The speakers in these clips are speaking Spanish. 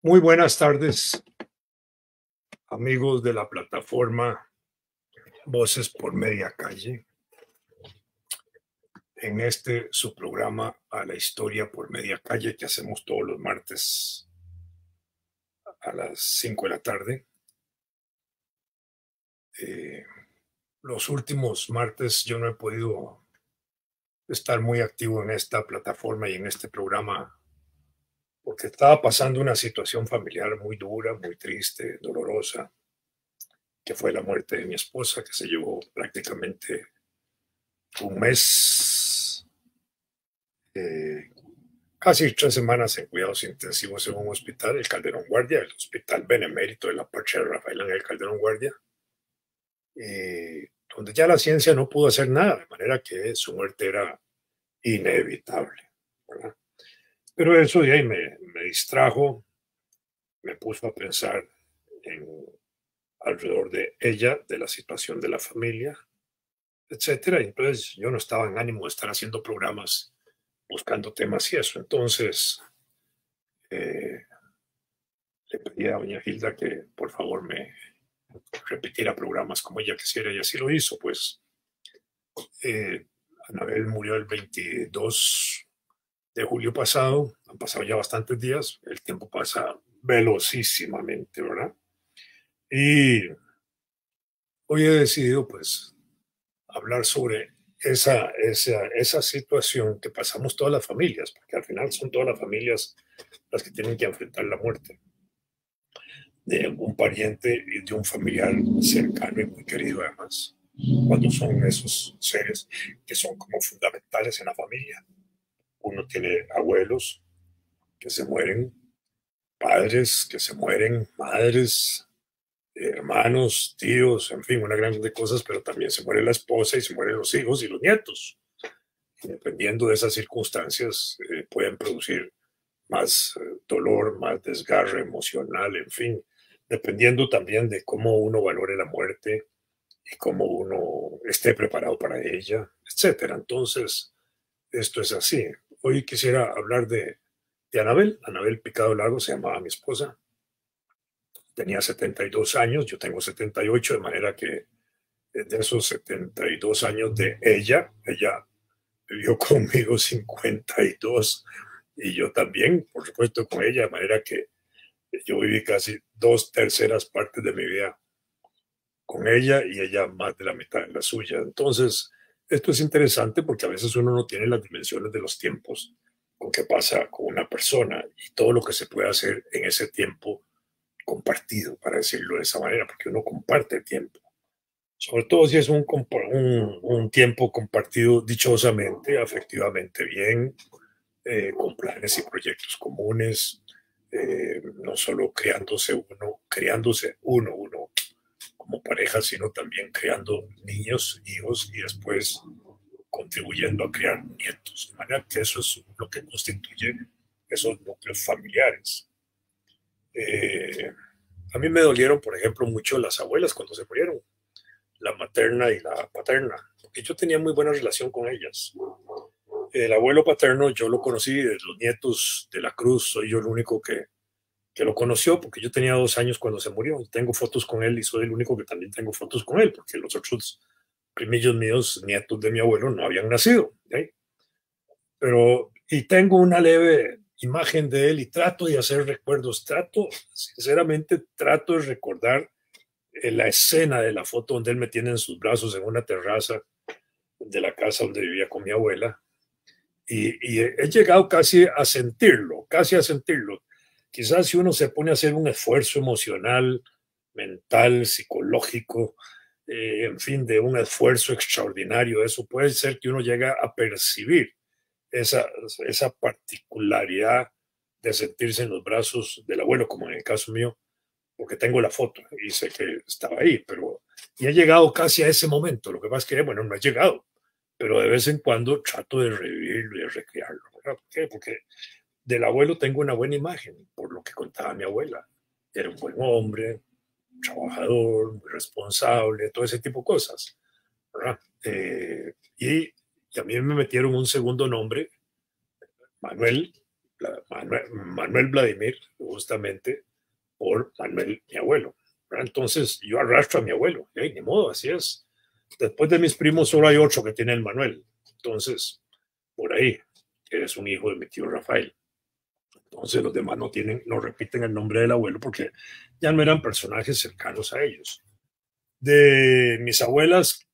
Muy buenas tardes, amigos de la plataforma Voces por Media Calle. En su programa A la Historia por Media Calle, que hacemos todos los martes a las 5 de la tarde. Los últimos martes yo no he podido estar muy activo en esta plataforma y en este programa porque estaba pasando una situación familiar muy dura, muy triste, dolorosa, que fue la muerte de mi esposa, que se llevó prácticamente un mes, eh, casi 3 semanas en cuidados intensivos en un hospital, el Calderón Guardia, el Hospital Benemérito de la Parche de Rafael en el Calderón Guardia, donde ya la ciencia no pudo hacer nada, de manera que su muerte era inevitable, ¿verdad? Pero eso de ahí me distrajo, me puso a pensar en, alrededor de ella, de la situación de la familia, etcétera. Y entonces yo no estaba en ánimo de estar haciendo programas buscando temas y eso. Entonces eh, le pedí a doña Hilda que por favor me repitiera programas como ella quisiera y así lo hizo. Pues eh, Anabel murió el 22 de julio pasado, han pasado ya bastantes días, el tiempo pasa velocísimamente, ¿verdad? Y hoy he decidido pues hablar sobre esa situación que pasamos todas las familias, porque al final son todas las familias las que tienen que enfrentar la muerte de un pariente y de un familiar cercano y muy querido además, cuando son esos seres que son como fundamentales en la familia. Uno tiene abuelos que se mueren, padres que se mueren, madres, hermanos, tíos, en fin, una gran de cosas, pero también se muere la esposa y se mueren los hijos y los nietos. Y dependiendo de esas circunstancias, pueden producir más dolor, más desgarre emocional, en fin, dependiendo también de cómo uno valore la muerte y cómo uno esté preparado para ella, etcétera. Entonces, esto es así. Hoy quisiera hablar de Anabel. Anabel Picado Lago se llamaba mi esposa. Tenía 72 años, yo tengo 78, de manera que de esos 72 años de ella vivió conmigo 52 y yo también, por supuesto, con ella, de manera que yo viví casi 2/3 partes de mi vida con ella y ella más de la mitad de la suya. Entonces, esto es interesante porque a veces uno no tiene las dimensiones de los tiempos con que pasa con una persona y todo lo que se puede hacer en ese tiempo compartido, para decirlo de esa manera, porque uno comparte tiempo. Sobre todo si es un tiempo compartido dichosamente, afectivamente bien, con planes y proyectos comunes, no solo criándose uno como pareja, sino también creando niños, hijos y después contribuyendo a crear nietos. De manera que eso es lo que constituye esos núcleos familiares. Eh, a mí me dolieron, por ejemplo, mucho las abuelas cuando se murieron, la materna y la paterna, porque yo tenía muy buena relación con ellas. El abuelo paterno yo lo conocí de los nietos de la Cruz, soy yo el único que lo conoció porque yo tenía 2 años cuando se murió. Tengo fotos con él y soy el único que también tengo fotos con él, porque los otros primillos míos, nietos de mi abuelo, no habían nacido. ¿Eh? Pero, y tengo una leve imagen de él y trato de hacer recuerdos, sinceramente, trato de recordar la escena de la foto donde él me tiene en sus brazos en una terraza de la casa donde vivía con mi abuela. Y he llegado casi a sentirlo. Quizás si uno se pone a hacer un esfuerzo emocional, mental, psicológico, en fin, de un esfuerzo extraordinario, eso puede ser que uno llegue a percibir esa, esa particularidad de sentirse en los brazos del abuelo, como en el caso mío, porque tengo la foto y sé que estaba ahí, pero y he llegado casi a ese momento. Lo que pasa es que, bueno, no he llegado, pero de vez en cuando trato de revivirlo y de recrearlo. ¿Verdad? ¿Por qué? Porque del abuelo tengo una buena imagen, por lo que contaba mi abuela. Era un buen hombre, trabajador, muy responsable, todo ese tipo de cosas. ¿Verdad? Y a mí me metieron un segundo nombre, Manuel, Manuel Vladimir, justamente por Manuel, mi abuelo. ¿Verdad? Entonces yo arrastro a mi abuelo, y ni modo, así es. Después de mis primos solo hay otro que tiene el Manuel. Entonces, por ahí, eres un hijo de mi tío Rafael. Entonces los demás no repiten el nombre del abuelo porque ya no eran personajes cercanos a ellos. De mis abuelas,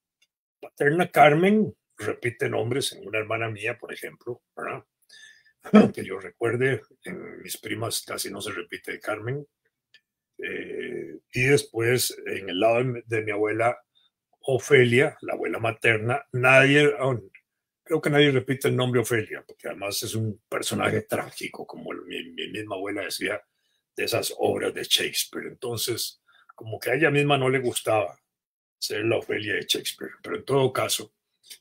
paterna Carmen, repite nombres en una hermana mía, por ejemplo, ¿verdad? Que yo recuerde, en mis primas casi no se repite Carmen. Y después, en el lado de mi abuela Ofelia, la abuela materna, creo que nadie repite el nombre Ofelia, porque además es un personaje trágico, como mi misma abuela decía, de esas obras de Shakespeare. Entonces, como que a ella misma no le gustaba ser la Ofelia de Shakespeare, pero en todo caso,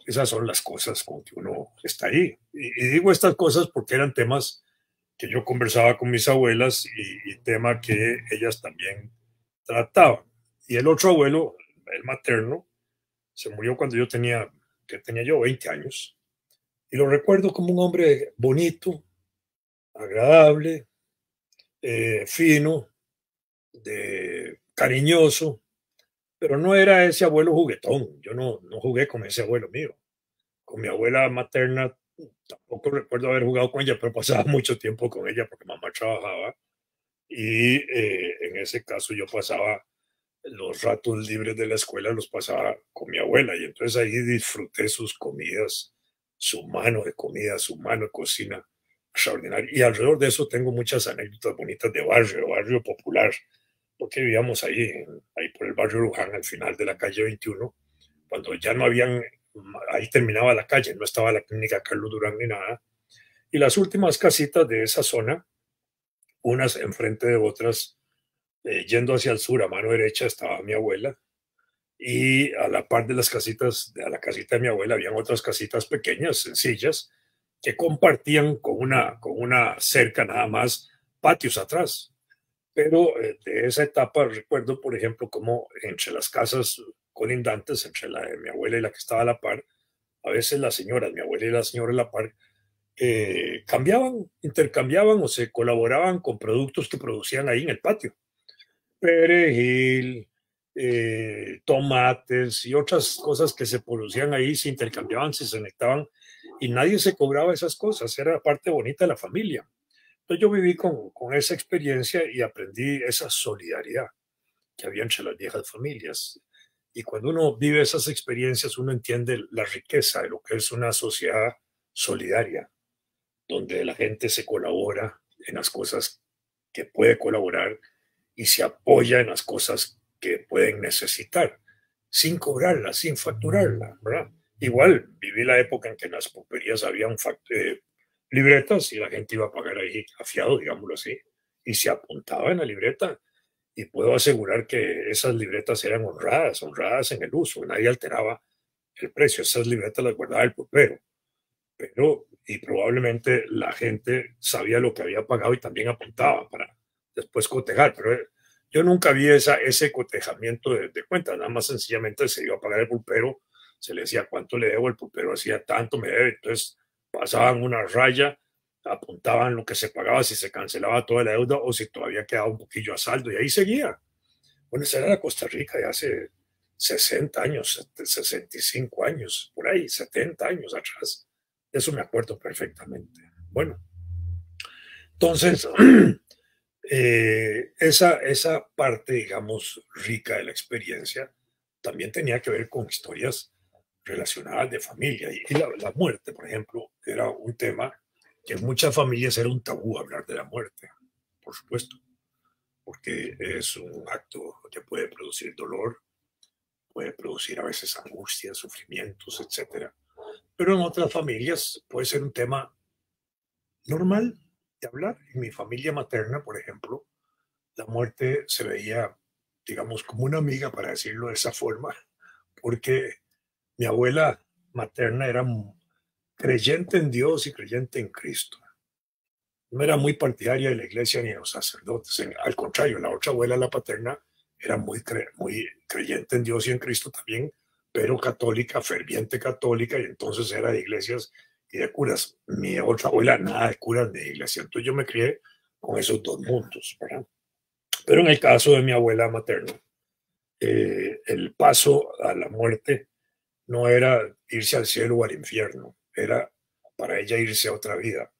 esas son las cosas con que uno está ahí. Y digo estas cosas porque eran temas que yo conversaba con mis abuelas y tema que ellas también trataban. Y el otro abuelo, el materno, se murió cuando que tenía yo 20 años. Y lo recuerdo como un hombre bonito, agradable, fino, cariñoso, pero no era ese abuelo juguetón. Yo no jugué con ese abuelo mío. Con mi abuela materna tampoco recuerdo haber jugado con ella, pero pasaba mucho tiempo con ella porque mamá trabajaba y en ese caso yo pasaba los ratos libres de la escuela, los pasaba con mi abuela y entonces ahí disfruté sus comidas, su mano de comida, su mano de cocina extraordinaria. Y alrededor de eso tengo muchas anécdotas bonitas de barrio popular, porque vivíamos ahí por el barrio Luján, al final de la calle 21, cuando ya no habían, ahí terminaba la calle, no estaba la clínica Carlos Durán ni nada. Y las últimas casitas de esa zona, unas enfrente de otras, yendo hacia el sur, a mano derecha estaba mi abuela, y a la par de las casitas, a la casita de mi abuela, habían otras casitas pequeñas, sencillas, que compartían con una cerca nada más, patios atrás. Pero de esa etapa recuerdo, por ejemplo, cómo entre las casas colindantes, entre la de mi abuela y la que estaba a la par, a veces las señoras, mi abuela y la señora a la par, intercambiaban o se colaboraban con productos que producían ahí en el patio. Perejil, tomates y otras cosas que se producían ahí, se intercambiaban, se conectaban y nadie se cobraba esas cosas, era parte bonita de la familia. Entonces yo viví con esa experiencia y aprendí esa solidaridad que había entre las viejas familias. Y cuando uno vive esas experiencias, uno entiende la riqueza de lo que es una sociedad solidaria, donde la gente se colabora en las cosas que puede colaborar y se apoya en las cosas que pueden necesitar, sin cobrarla, sin facturarla, ¿verdad? Igual viví la época en que en las pulperías habían libretas y la gente iba a pagar ahí afiado, digámoslo así, y se apuntaba en la libreta. Y puedo asegurar que esas libretas eran honradas en el uso, nadie alteraba el precio, esas libretas las guardaba el pulpero, y probablemente la gente sabía lo que había pagado y también apuntaba para después cotejar, pero yo nunca vi ese cotejamiento de cuentas, nada más sencillamente se iba a pagar el pulpero, se le decía cuánto le debo, el pulpero hacía tanto me debe, entonces pasaban una raya, apuntaban lo que se pagaba, si se cancelaba toda la deuda o si todavía quedaba un poquillo a saldo y ahí seguía. Bueno, esa era la Costa Rica de hace 60 años, 65 años, por ahí, 70 años atrás. Eso me acuerdo perfectamente. Bueno, entonces, esa parte, digamos, rica de la experiencia también tenía que ver con historias relacionadas de familia. Y la muerte, por ejemplo, era un tema que en muchas familias era un tabú hablar de la muerte, por supuesto, porque es un acto que puede producir dolor, puede producir a veces angustia, sufrimientos, etcétera. Pero en otras familias puede ser un tema normal de hablar. En mi familia materna, por ejemplo, la muerte se veía, digamos, como una amiga, para decirlo de esa forma, porque mi abuela materna era creyente en Dios y creyente en Cristo. No era muy partidaria de la iglesia ni de los sacerdotes. Al contrario, la otra abuela, la paterna, era muy creyente en Dios y en Cristo también, pero católica, ferviente católica, y entonces era de iglesias y de curas. Mi otra abuela, nada de curas ni de iglesia. Entonces yo me crié con esos dos mundos, ¿verdad? Pero en el caso de mi abuela materna, el paso a la muerte no era irse al cielo o al infierno, era para ella irse a otra vida,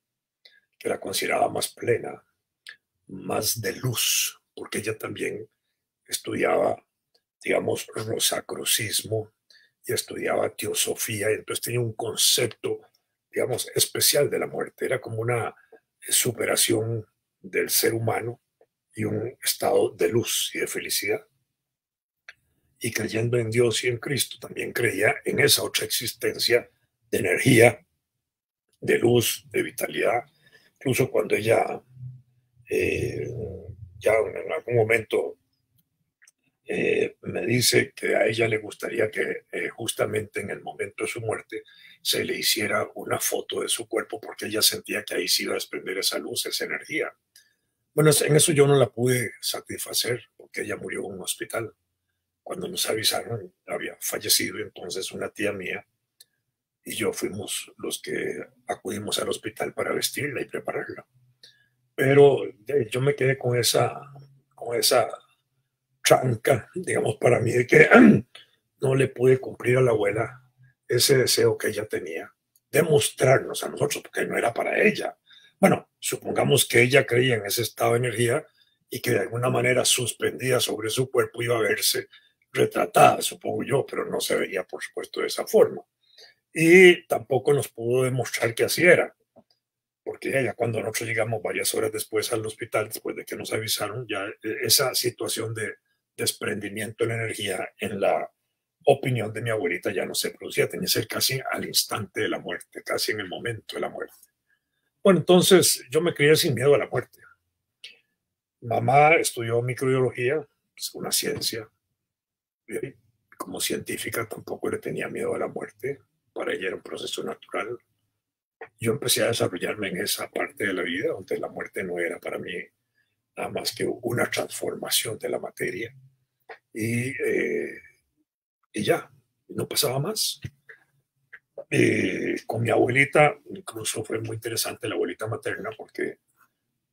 que la consideraba más plena, más de luz, porque ella también estudiaba, digamos, rosacrucismo y estudiaba teosofía, y entonces tenía un concepto, digamos, especial de la muerte. Era como una superación del ser humano y un estado de luz y de felicidad. Y creyendo en Dios y en Cristo, también creía en esa otra existencia de energía, de luz, de vitalidad. Incluso cuando ella eh, ya en algún momento me dice que a ella le gustaría que justamente en el momento de su muerte se le hiciera una foto de su cuerpo porque ella sentía que ahí se iba a desprender esa luz, esa energía. Bueno, en eso yo no la pude satisfacer porque ella murió en un hospital. Cuando nos avisaron, había fallecido. Entonces una tía mía y yo fuimos los que acudimos al hospital para vestirla y prepararla. Pero yo me quedé con esa tranca, digamos, para mí, de que no le pude cumplir a la abuela ese deseo que ella tenía de mostrarnos a nosotros, porque no era para ella. Bueno, supongamos que ella creía en ese estado de energía y que de alguna manera suspendida sobre su cuerpo iba a verse retratada, supongo yo, pero no se veía, por supuesto, de esa forma. Y tampoco nos pudo demostrar que así era, porque ya cuando nosotros llegamos varias horas después al hospital, después de que nos avisaron, ya esa situación de desprendimiento de la energía en la opinión de mi abuelita ya no se producía, tenía que ser casi al instante de la muerte, casi en el momento de la muerte. Bueno, entonces yo me crié sin miedo a la muerte. Mamá estudió microbiología, es una ciencia, y como científica tampoco le tenía miedo a la muerte, para ella era un proceso natural. Yo empecé a desarrollarme en esa parte de la vida donde la muerte no era para mí nada más que una transformación de la materia y, eh, y ya, no pasaba más. Con mi abuelita, incluso fue muy interesante la abuelita materna porque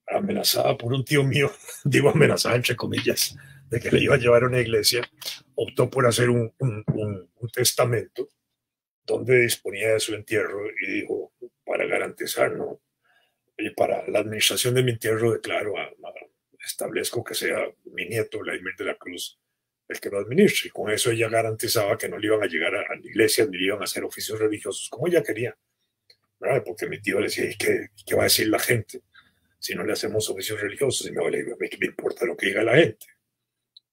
amenazada por un tío mío, digo amenazada entre comillas, de que le iba a llevar a una iglesia, optó por hacer un testamento donde disponía de su entierro y dijo, para garantizar, ¿no? Y para la administración de mi entierro declaro, establezco que sea mi nieto, Vladimir de la Cruz, el que lo administre. Y con eso ella garantizaba que no le iban a llegar a la iglesia ni le iban a hacer oficios religiosos como ella quería, ¿verdad? Porque mi tío le decía, ¿qué va a decir la gente si no le hacemos oficios religiosos? Y mi abuela dijo, ¿qué me importa lo que diga la gente?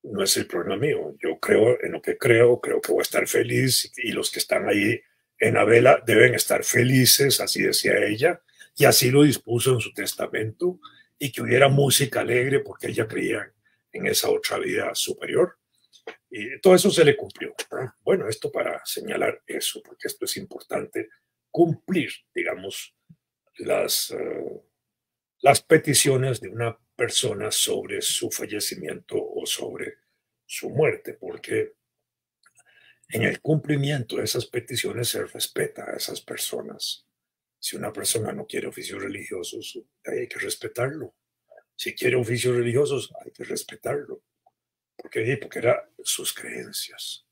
No es el problema mío. Yo creo en lo que creo que voy a estar feliz y los que están ahí en la vela deben estar felices, así decía ella, y así lo dispuso en su testamento, y que hubiera música alegre porque ella creía en esa otra vida superior. Y todo eso se le cumplió, ¿verdad? Bueno, esto para señalar eso, porque esto es importante, cumplir, digamos, las, uh, las peticiones de una persona sobre su fallecimiento o sobre su muerte, porque en el cumplimiento de esas peticiones se respeta a esas personas. Si una persona no quiere oficios religiosos, hay que respetarlo. Si quiere oficios religiosos, hay que respetarlo. ¿Por qué? Porque eran sus creencias.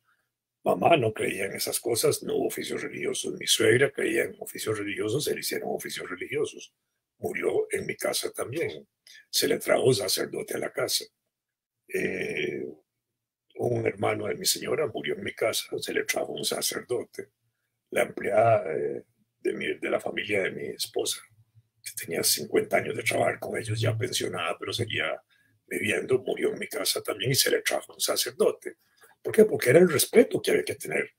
Mamá no creía en esas cosas, no hubo oficios religiosos. Mi suegra creía en oficios religiosos, se le hicieron oficios religiosos. Murió en mi casa también. Se le trajo sacerdote a la casa. Eh, un hermano de mi señora murió en mi casa, se le trajo un sacerdote. La empleada de la familia de mi esposa, que tenía 50 años de trabajar con ellos, ya pensionada, pero seguía viviendo, murió en mi casa también y se le trajo un sacerdote. ¿Por qué? Porque era el respeto que había que tener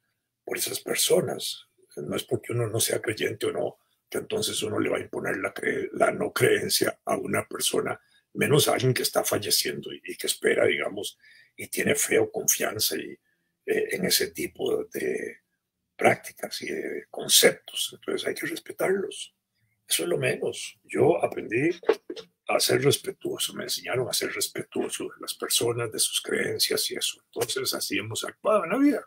por esas personas. No es porque uno no sea creyente o no, que entonces uno le va a imponer la no creencia a una persona, menos a alguien que está falleciendo y que espera, digamos, y tiene fe o confianza en ese tipo de prácticas y de conceptos. Entonces hay que respetarlos. Eso es lo menos. Yo aprendí a ser respetuoso, me enseñaron a ser respetuoso de las personas, de sus creencias y eso. Entonces así hemos actuado en la vida.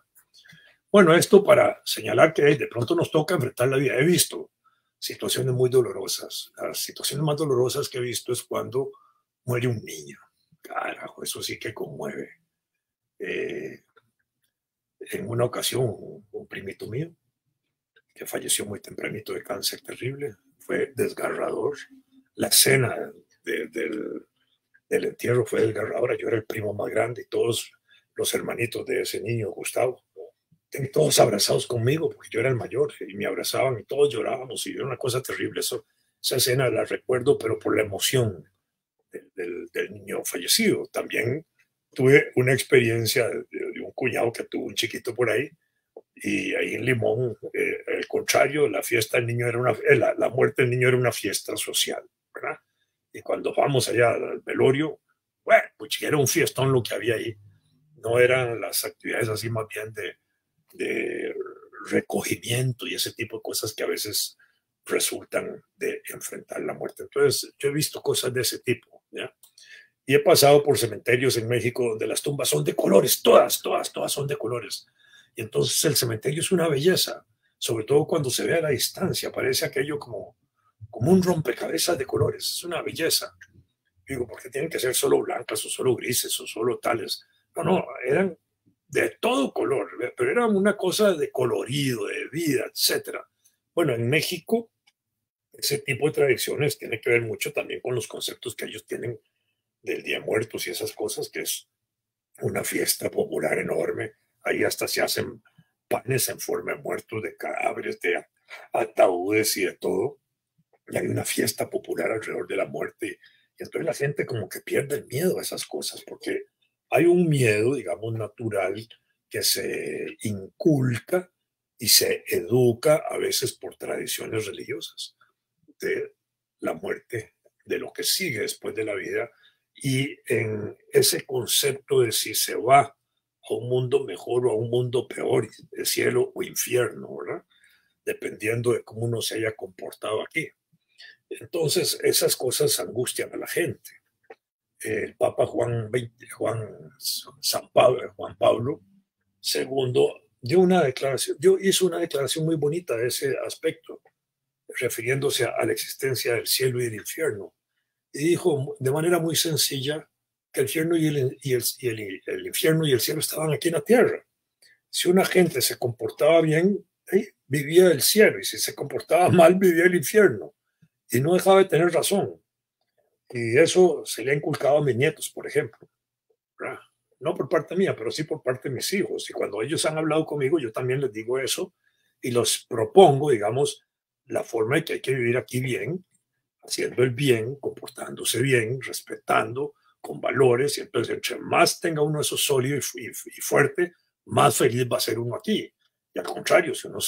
Bueno, esto para señalar que de pronto nos toca enfrentar la vida. He visto situaciones muy dolorosas. Las situaciones más dolorosas que he visto es cuando muere un niño. Carajo, eso sí que conmueve. Eh, en una ocasión, un primito mío, que falleció muy tempranito de cáncer terrible, fue desgarrador. La escena del entierro fue desgarradora. Yo era el primo más grande y todos los hermanitos de ese niño, Gustavo, todos abrazados conmigo, porque yo era el mayor, y me abrazaban y todos llorábamos, y era una cosa terrible. Esa escena la recuerdo, pero por la emoción del niño fallecido. También tuve una experiencia de un cuñado que tuvo un chiquito por ahí, y ahí en Limón, al contrario, la fiesta del niño era la muerte del niño era una fiesta social, ¿verdad? Y cuando vamos allá al velorio, bueno, pues era un fiestón lo que había ahí. No eran las actividades así más bien de recogimiento y ese tipo de cosas que a veces resultan de enfrentar la muerte. Entonces, yo he visto cosas de ese tipo, ¿ya? Y he pasado por cementerios en México donde las tumbas son de colores, todas son de colores. Y entonces el cementerio es una belleza, sobre todo cuando se ve a la distancia, parece aquello como un rompecabezas de colores, es una belleza. Digo, ¿por qué tienen que ser solo blancas o solo grises o solo tales? No, no, eran de todo color, pero era una cosa de colorido, de vida, etcétera. Bueno, en México ese tipo de tradiciones tiene que ver mucho también con los conceptos que ellos tienen del Día de Muertos y esas cosas, que es una fiesta popular enorme. Ahí hasta se hacen panes en forma de muertos, de cadáveres, de ataúdes y de todo. Y hay una fiesta popular alrededor de la muerte. Y entonces la gente como que pierde el miedo a esas cosas, porque hay un miedo, digamos, natural que se inculca y se educa a veces por tradiciones religiosas de la muerte, de lo que sigue después de la vida, y en ese concepto de si se va a un mundo mejor o a un mundo peor, de cielo o infierno, ¿verdad? Dependiendo de cómo uno se haya comportado aquí. Entonces, esas cosas angustian a la gente. El Papa Juan Pablo II hizo una declaración muy bonita de ese aspecto, refiriéndose a la existencia del cielo y del infierno. Y dijo de manera muy sencilla que el infierno el infierno y el cielo estaban aquí en la tierra. Si una gente se comportaba bien, vivía el cielo, y si se comportaba mal, vivía el infierno. Y no dejaba de tener razón. Y eso se le ha inculcado a mis nietos, por ejemplo, ¿verdad? No por parte mía, pero sí por parte de mis hijos. Y cuando ellos han hablado conmigo, yo también les digo eso y los propongo, digamos, la forma de que hay que vivir aquí bien, haciendo el bien, comportándose bien, respetando, con valores. Y entonces, entre más tenga uno eso sólido y fuerte, más feliz va a ser uno aquí. Y al contrario, si uno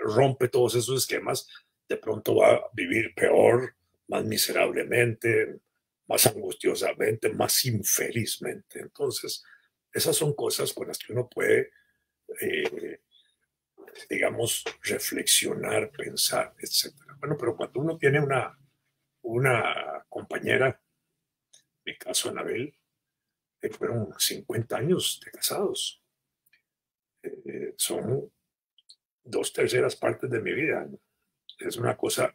rompe todos esos esquemas, de pronto va a vivir peor, más miserablemente, más angustiosamente, más infelizmente. Entonces, esas son cosas con las que uno puede, eh, digamos, reflexionar, pensar, etcétera. Bueno, pero cuando uno tiene una compañera, en mi caso Anabel, fueron 50 años de casados. Son 2/3 partes de mi vida. Es una cosa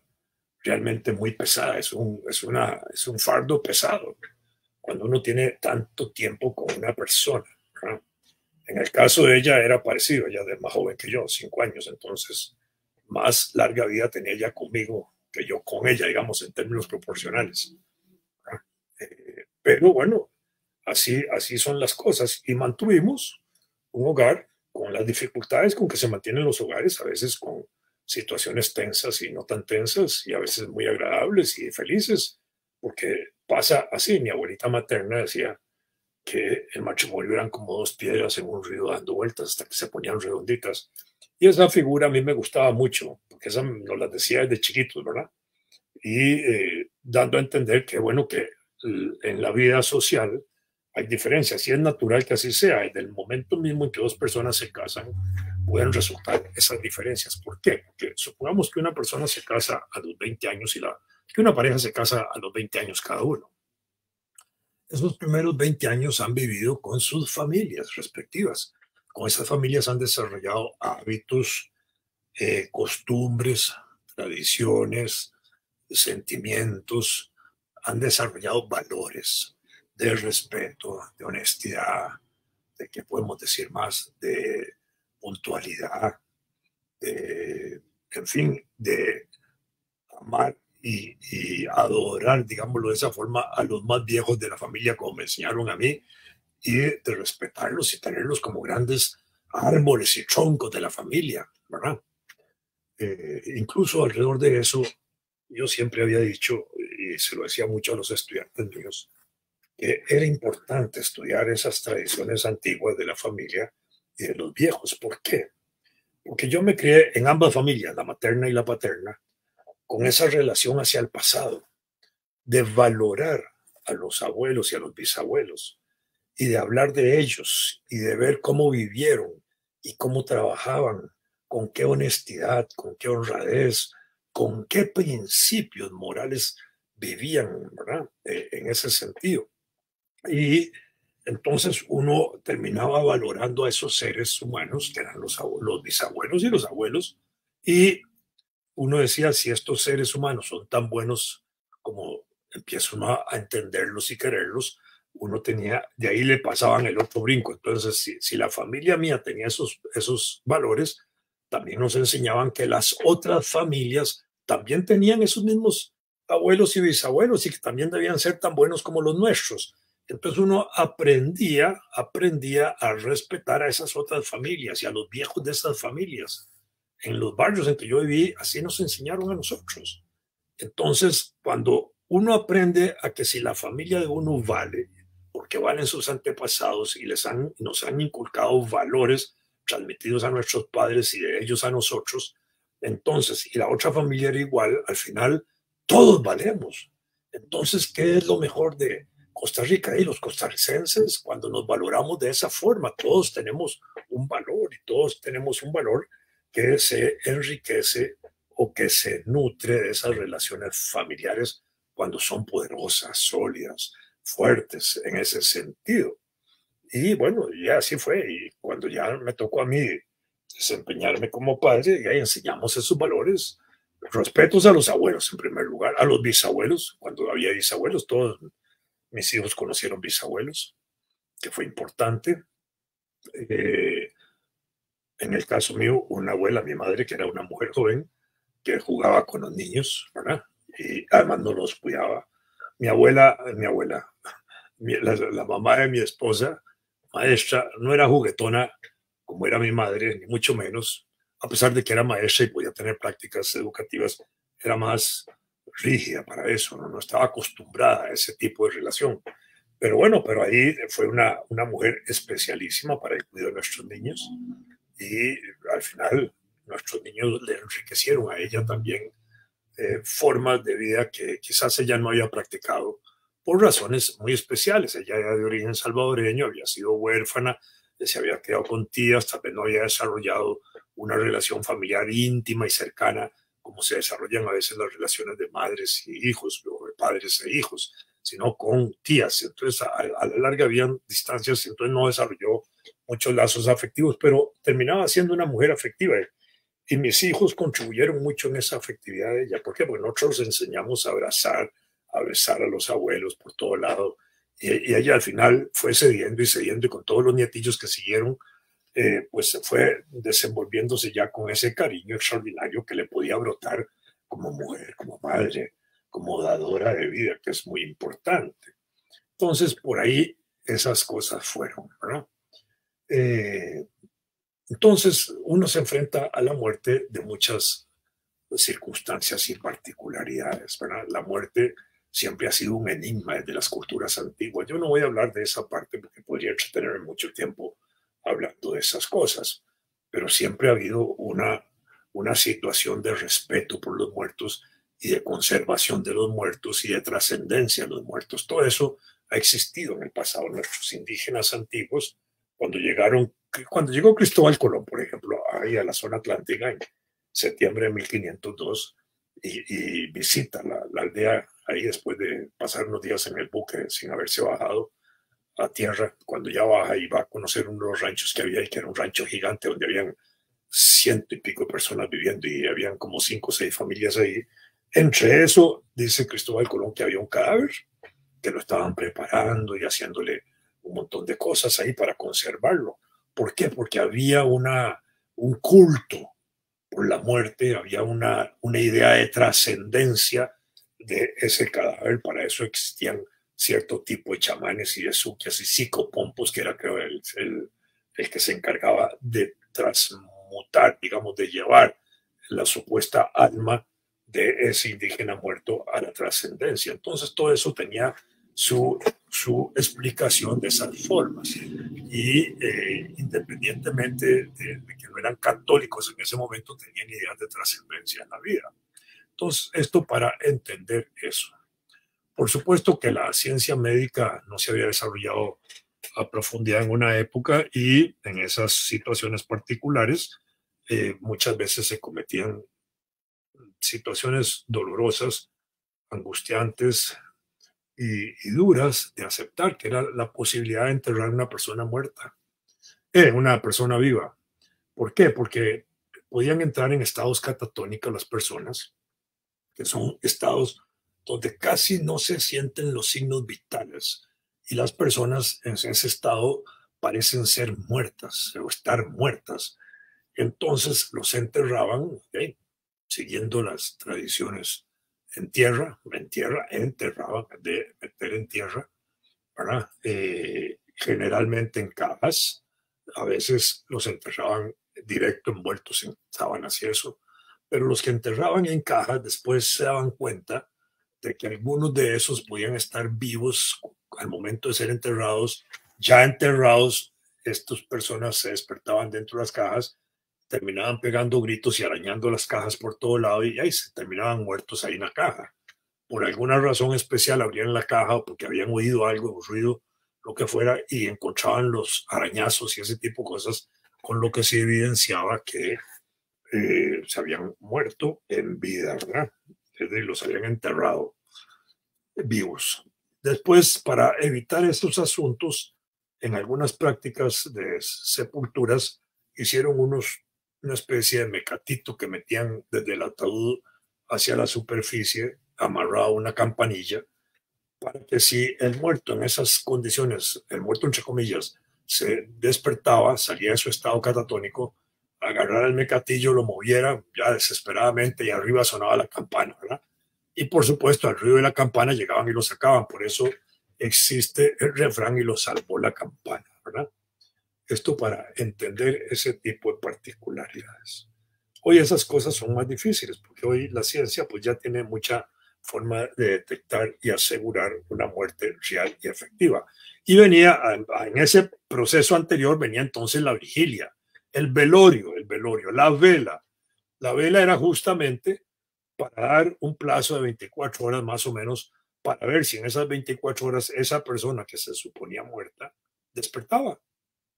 realmente muy pesada, es un fardo pesado cuando uno tiene tanto tiempo con una persona, ¿verdad? En el caso de ella era parecido, ella es más joven que yo, 5 años, entonces más larga vida tenía ella conmigo que yo con ella, digamos, en términos proporcionales. Pero bueno, así son las cosas y mantuvimos un hogar con las dificultades con que se mantienen los hogares, a veces con situaciones tensas y no tan tensas, y a veces muy agradables y felices, porque pasa así. Mi abuelita materna decía que el matrimonio eran como dos piedras en un río dando vueltas hasta que se ponían redonditas. Y esa figura a mí me gustaba mucho, porque esa nos la decía desde chiquitos, ¿verdad? Y dando a entender que, bueno, que en la vida social hay diferencias y es natural que así sea. Y del momento mismo en que dos personas se casan, pueden resultar esas diferencias. ¿Por qué? Porque supongamos que una persona se casa a los 20 años que una pareja se casa a los 20 años cada uno. Esos primeros 20 años han vivido con sus familias respectivas. Con esas familias han desarrollado hábitos, costumbres, tradiciones, sentimientos, han desarrollado valores de respeto, de honestidad, de qué podemos decir más, de puntualidad, de, en fin, de amar y adorar, digámoslo de esa forma, a los más viejos de la familia, como me enseñaron a mí, y de respetarlos y tenerlos como grandes árboles y troncos de la familia, ¿verdad? Incluso alrededor de eso, yo siempre había dicho, y se lo decía mucho a los estudiantes míos, que era importante estudiar esas tradiciones antiguas de la familia y de los viejos. ¿Por qué? Porque yo me crié en ambas familias, la materna y la paterna, con esa relación hacia el pasado, de valorar a los abuelos y a los bisabuelos, y de hablar de ellos, y de ver cómo vivieron y cómo trabajaban, con qué honestidad, con qué honradez, con qué principios morales vivían, ¿verdad? En ese sentido. Y entonces uno terminaba valorando a esos seres humanos, que eran los bisabuelos y los abuelos, y uno decía, si estos seres humanos son tan buenos como empieza uno a entenderlos y quererlos, uno tenía, de ahí le pasaban el otro brinco. Entonces, si la familia mía tenía esos valores, también nos enseñaban que las otras familias también tenían esos mismos abuelos y bisabuelos y que también debían ser tan buenos como los nuestros. Entonces uno aprendía a respetar a esas otras familias y a los viejos de esas familias. En los barrios en que yo viví, así nos enseñaron a nosotros. Entonces, cuando uno aprende a que si la familia de uno vale, porque valen sus antepasados y nos han inculcado valores transmitidos a nuestros padres y de ellos a nosotros, entonces, y la otra familia era igual, al final todos valemos. Entonces, ¿qué es lo mejor de Costa Rica? Y los costarricenses, cuando nos valoramos de esa forma, todos tenemos un valor y todos tenemos un valor que se enriquece o que se nutre de esas relaciones familiares cuando son poderosas, sólidas, fuertes en ese sentido. Y bueno, ya así fue. Y cuando ya me tocó a mí desempeñarme como padre, ya enseñamos esos valores. Respetos a los abuelos en primer lugar, a los bisabuelos, cuando había bisabuelos, todos mis hijos conocieron bisabuelos, que fue importante. Eh, en el caso mío, una abuela, mi madre, que era una mujer joven, que jugaba con los niños, ¿verdad? Y además no los cuidaba. La mamá de mi esposa, maestra, no era juguetona como era mi madre, ni mucho menos, a pesar de que era maestra y podía tener prácticas educativas, era más rígida para eso, no estaba acostumbrada a ese tipo de relación. Pero bueno, pero ahí fue una mujer especialísima para el cuidado de nuestros niños y al final nuestros niños le enriquecieron a ella también formas de vida que quizás ella no había practicado por razones muy especiales. Ella era de origen salvadoreño, había sido huérfana, se había quedado con tías, tal vez no había desarrollado una relación familiar íntima y cercana como se desarrollan a veces las relaciones de madres y hijos, o de padres e hijos, sino con tías. Entonces, a la larga habían distancias, entonces no desarrolló muchos lazos afectivos, pero terminaba siendo una mujer afectiva. Y mis hijos contribuyeron mucho en esa afectividad de ella. ¿Por qué? Porque nosotros enseñamos a abrazar, a besar a los abuelos por todo lado. Y ella al final fue cediendo y con todos los nietillos que siguieron, pues se fue desenvolviéndose ya con ese cariño extraordinario que le podía brotar como mujer, como madre, como dadora de vida, que es muy importante. Entonces, por ahí esas cosas fueron, ¿verdad? Eh, entonces, uno se enfrenta a la muerte de muchas circunstancias y particularidades, ¿verdad? La muerte siempre ha sido un enigma desde las culturas antiguas. Yo no voy a hablar de esa parte porque podría entretenerme mucho tiempo hablando de esas cosas, pero siempre ha habido una situación de respeto por los muertos y de conservación de los muertos y de trascendencia de los muertos. Todo eso ha existido en el pasado. Nuestros indígenas antiguos, cuando llegó Cristóbal Colón, por ejemplo, ahí a la zona atlántica en septiembre de 1502 y visita la aldea ahí después de pasar unos días en el buque sin haberse bajado a tierra, cuando ya baja y va a conocer uno de los ranchos que había y que era un rancho gigante donde habían ciento y pico de personas viviendo y habían como 5 o 6 familias ahí. Entre eso, dice Cristóbal Colón que había un cadáver, que lo estaban preparando y haciéndole un montón de cosas ahí para conservarlo. ¿Por qué? Porque había un culto por la muerte, había una idea de trascendencia de ese cadáver. Para eso existían cierto tipo de chamanes y de suquias y psicopompos, que era, creo, el que se encargaba de transmutar, digamos, de llevar la supuesta alma de ese indígena muerto a la trascendencia. Entonces todo eso tenía su explicación de esas formas. Y independientemente de que no eran católicos en ese momento, tenían ideas de trascendencia en la vida. Entonces, esto para entender eso. Por supuesto que la ciencia médica no se había desarrollado a profundidad en una época y en esas situaciones particulares muchas veces se cometían situaciones dolorosas, angustiantes y duras de aceptar, que era la posibilidad de enterrar a una persona muerta, una persona viva. ¿Por qué? Porque podían entrar en estados catatónicos las personas, que son estados donde casi no se sienten los signos vitales y las personas en ese estado parecen ser muertas o estar muertas. Entonces los enterraban, ¿okay?, siguiendo las tradiciones en tierra, enterraban, de meter en tierra, ¿verdad? Generalmente en cajas, a veces los enterraban directo envueltos en sábanas y eso, pero los que enterraban en cajas después se daban cuenta de que algunos de esos podían estar vivos al momento de ser enterrados. Ya enterrados, estas personas se despertaban dentro de las cajas, terminaban pegando gritos y arañando las cajas por todo lado y ahí se terminaban muertos ahí en la caja. Por alguna razón especial abrían la caja o porque habían oído algo, un ruido, lo que fuera, y encontraban los arañazos y ese tipo de cosas, con lo que se evidenciaba que se habían muerto en vida, ¿verdad? Es decir, los habían enterrado vivos. Después, para evitar estos asuntos, en algunas prácticas de sepulturas hicieron una especie de mecatito que metían desde el ataúd hacia la superficie, amarrado a una campanilla, para que si el muerto en esas condiciones, el muerto entre comillas, se despertaba, salía de su estado catatónico, agarrara el mecatillo, lo moviera ya desesperadamente y arriba sonaba la campana, ¿verdad? Y por supuesto, al ruido de la campana llegaban y lo sacaban. Por eso existe el refrán y lo salvó la campana, ¿verdad? Esto para entender ese tipo de particularidades. Hoy esas cosas son más difíciles porque hoy la ciencia pues ya tiene mucha forma de detectar y asegurar una muerte real y efectiva. Y venía, en ese proceso anterior venía entonces la vigilia, el velorio, la vela. La vela era justamente para dar un plazo de 24 horas más o menos para ver si en esas 24 horas esa persona que se suponía muerta despertaba.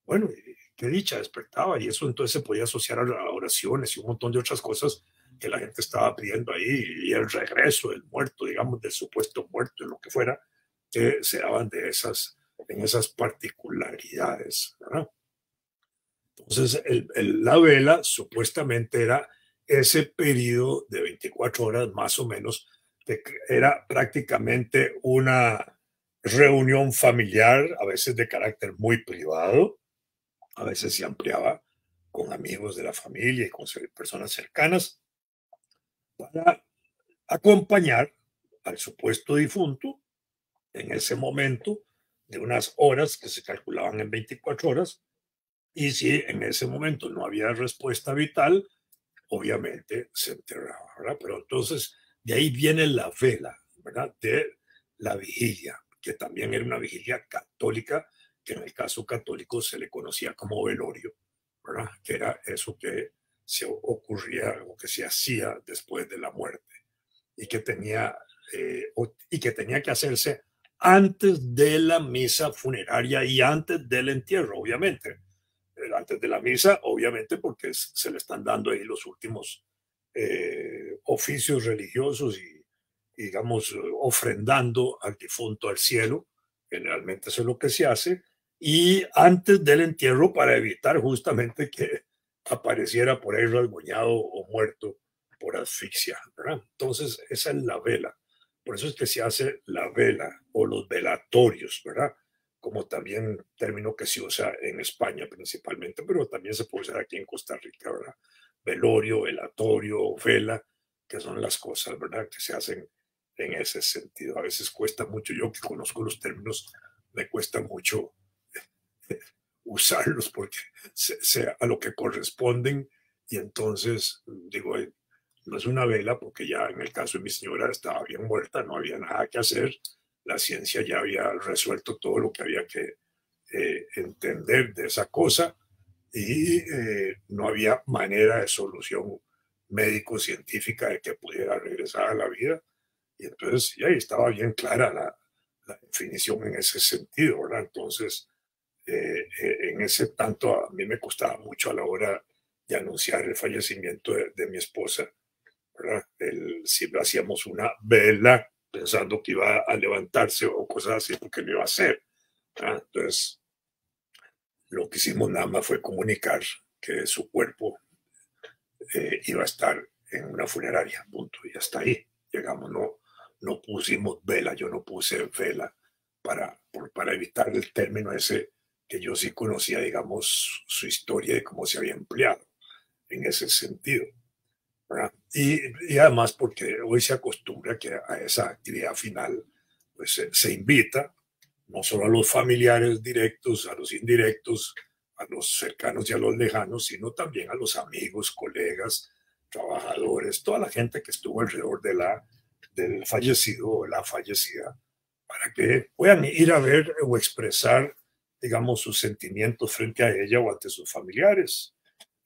Bueno, qué dicha, despertaba y eso entonces se podía asociar a oraciones y un montón de otras cosas que la gente estaba pidiendo ahí y el regreso del muerto, digamos, del supuesto muerto, lo que fuera, que se daban en esas particularidades, ¿verdad? Entonces, la vela supuestamente era ese periodo de 24 horas más o menos, que era prácticamente una reunión familiar, a veces de carácter muy privado, a veces se ampliaba con amigos de la familia y con personas cercanas para acompañar al supuesto difunto en ese momento de unas horas que se calculaban en 24 horas. Y si en ese momento no había respuesta vital, obviamente se enterraba, ¿verdad? Pero entonces de ahí viene la vela, ¿verdad? De la vigilia, que también era una vigilia católica, que en el caso católico se le conocía como velorio, ¿verdad? Que era eso que se ocurría o que se hacía después de la muerte y que tenía que hacerse antes de la misa funeraria y antes del entierro, obviamente. Antes de la misa, obviamente, porque se le están dando ahí los últimos oficios religiosos y, digamos, ofrendando al difunto al cielo. Generalmente eso es lo que se hace. Y antes del entierro para evitar justamente que apareciera por ahí rasguñado o muerto por asfixia, ¿verdad? Entonces, esa es la vela. Por eso es que se hace la vela o los velatorios, ¿verdad? Como también término que se usa en España principalmente, pero también se puede usar aquí en Costa Rica, ¿verdad? Velorio, velatorio, vela, que son las cosas, ¿verdad? Que se hacen en ese sentido. A veces cuesta mucho, yo que conozco los términos, me cuesta mucho usarlos porque sea a lo que corresponden y entonces digo, no es una vela porque ya en el caso de mi señora estaba bien muerta, no había nada que hacer, la ciencia ya había resuelto todo lo que había que entender de esa cosa y no había manera de solución médico-científica de que pudiera regresar a la vida y entonces ya estaba bien clara la definición en ese sentido, ¿verdad? Entonces, en ese tanto a mí me costaba mucho a la hora de anunciar el fallecimiento de mi esposa, ¿verdad? Siempre hacíamos una vela pensando que iba a levantarse o cosas así, porque no iba a hacer, ¿verdad? Entonces, lo que hicimos nada más fue comunicar que su cuerpo iba a estar en una funeraria, punto, y hasta ahí llegamos, no pusimos vela, yo no puse vela para evitar el término ese que yo sí conocía, digamos, su historia y cómo se había empleado en ese sentido, ¿verdad? Y además porque hoy se acostumbra que a esa actividad final pues se invita no solo a los familiares directos, a los indirectos, a los cercanos y a los lejanos, sino también a los amigos, colegas, trabajadores, toda la gente que estuvo alrededor del fallecido o la fallecida, para que puedan ir a ver o expresar, digamos, sus sentimientos frente a ella o ante sus familiares.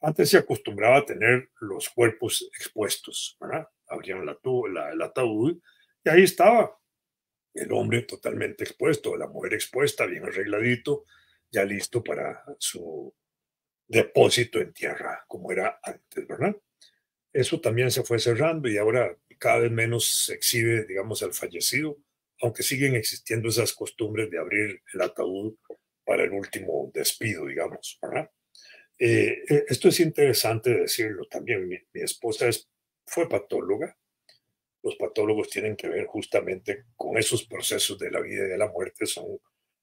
Antes se acostumbraba a tener los cuerpos expuestos, ¿verdad? Abrían el ataúd y ahí estaba el hombre totalmente expuesto, la mujer expuesta, bien arregladito, ya listo para su depósito en tierra, como era antes, ¿verdad? Eso también se fue cerrando y ahora cada vez menos se exhibe, digamos, al fallecido, aunque siguen existiendo esas costumbres de abrir el ataúd para el último despido, digamos, ¿verdad? Esto es interesante decirlo también. Mi esposa fue patóloga. Los patólogos tienen que ver justamente con esos procesos de la vida y de la muerte. Son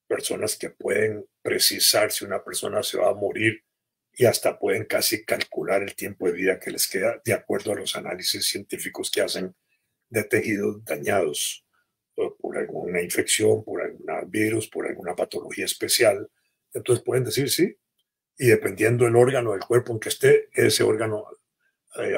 personas que pueden precisar si una persona se va a morir y hasta pueden casi calcular el tiempo de vida que les queda de acuerdo a los análisis científicos que hacen de tejidos dañados por alguna infección, por algún virus, por alguna patología especial. Entonces pueden decir sí, y dependiendo del órgano del cuerpo en que esté, ese órgano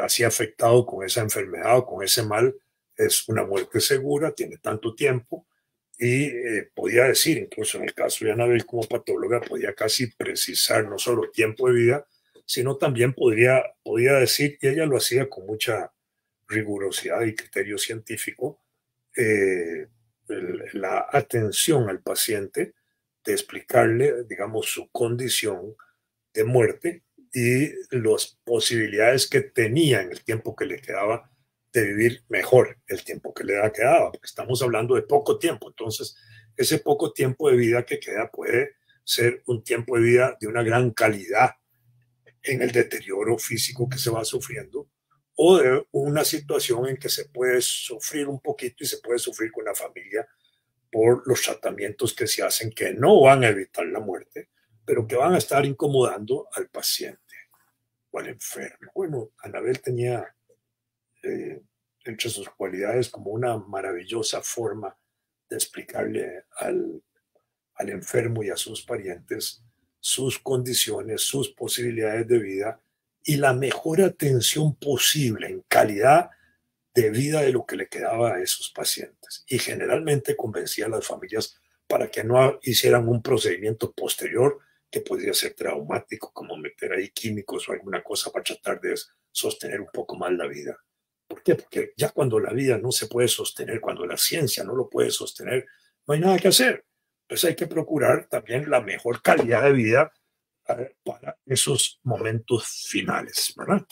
así afectado con esa enfermedad o con ese mal, es una muerte segura, tiene tanto tiempo y podía decir, incluso en el caso de Anabel como patóloga, podía casi precisar no solo tiempo de vida, sino también podía decir, y ella lo hacía con mucha rigurosidad y criterio científico, eh, la atención al paciente, de explicarle, digamos, su condición de muerte y las posibilidades que tenía en el tiempo que le quedaba de vivir mejor el tiempo que le quedaba, porque estamos hablando de poco tiempo. Entonces, ese poco tiempo de vida que queda puede ser un tiempo de vida de una gran calidad en el deterioro físico que se va sufriendo o de una situación en que se puede sufrir un poquito y se puede sufrir con la familia por los tratamientos que se hacen que no van a evitar la muerte, pero que van a estar incomodando al paciente o al enfermo. Bueno, Anabel tenía eh, entre sus cualidades como una maravillosa forma de explicarle al enfermo y a sus parientes sus condiciones, sus posibilidades de vida y la mejor atención posible en calidad de vida de lo que le quedaba a esos pacientes. Y generalmente convencía a las familias para que no hicieran un procedimiento posterior que podría ser traumático, como meter ahí químicos o alguna cosa para tratar de sostener un poco más la vida. ¿Por qué? Porque ya cuando la vida no se puede sostener, cuando la ciencia no lo puede sostener, no hay nada que hacer. Entonces hay que procurar también la mejor calidad de vida para esos momentos finales, ¿verdad?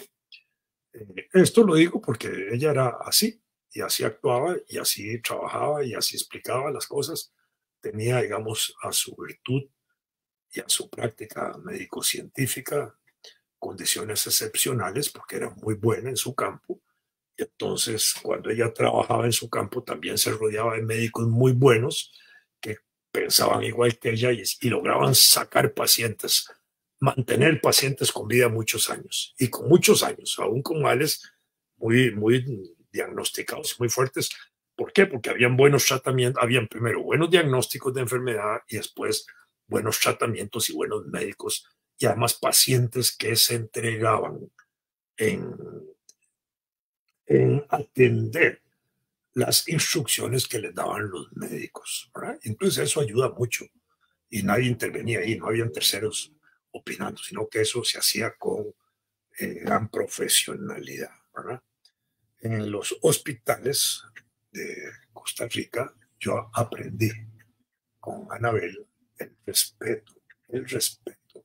Esto lo digo porque ella era así, y así actuaba, y así trabajaba, y así explicaba las cosas. Tenía, digamos, a su virtud y a su práctica médico-científica condiciones excepcionales porque era muy buena en su campo. Y entonces, cuando ella trabajaba en su campo, también se rodeaba de médicos muy buenos que pensaban igual que ella y lograban sacar pacientes, mantener pacientes con vida muchos años y con muchos años, aún con males muy diagnosticados, muy fuertes. ¿Por qué? Porque habían buenos tratamientos, habían primero buenos diagnósticos de enfermedad y después buenos tratamientos y buenos médicos y además pacientes que se entregaban en, en atender las instrucciones que les daban los médicos, ¿verdad? Entonces eso ayuda mucho y nadie intervenía ahí, no habían terceros opinando, sino que eso se hacía con gran profesionalidad, ¿verdad? En los hospitales de Costa Rica yo aprendí con Anabel el respeto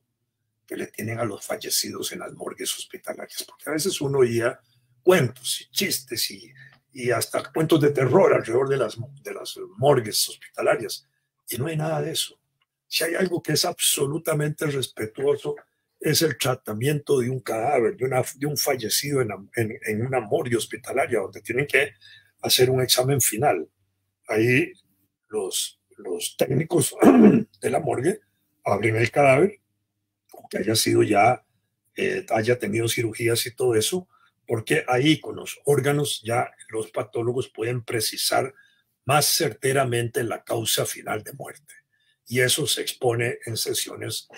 que le tienen a los fallecidos en las morgues hospitalarias, porque a veces uno oía cuentos y chistes y hasta cuentos de terror alrededor de las morgues hospitalarias, y no hay nada de eso. Si hay algo que es absolutamente respetuoso, es el tratamiento de un cadáver, de un fallecido en una morgue hospitalaria, donde tienen que hacer un examen final. Ahí los técnicos de la morgue abren el cadáver, que haya sido ya, haya tenido cirugías y todo eso, porque ahí con los órganos ya los patólogos pueden precisar más certeramente la causa final de muerte. Y eso se expone en sesiones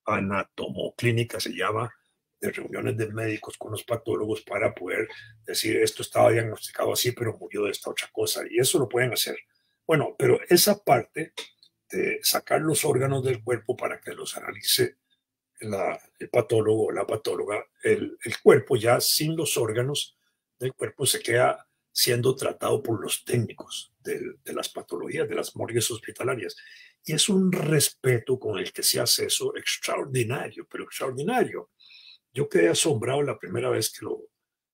anatomoclínicas, se llama, de reuniones de médicos con los patólogos para poder decir esto estaba diagnosticado así, pero murió de esta otra cosa. Y eso lo pueden hacer. Bueno, pero esa parte de sacar los órganos del cuerpo para que los analice el patólogo o la patóloga, el cuerpo ya sin los órganos del cuerpo se queda siendo tratado por los técnicos de las patologías, de las morgues hospitalarias. Y es un respeto con el que se hace eso extraordinario, pero extraordinario. Yo quedé asombrado la primera vez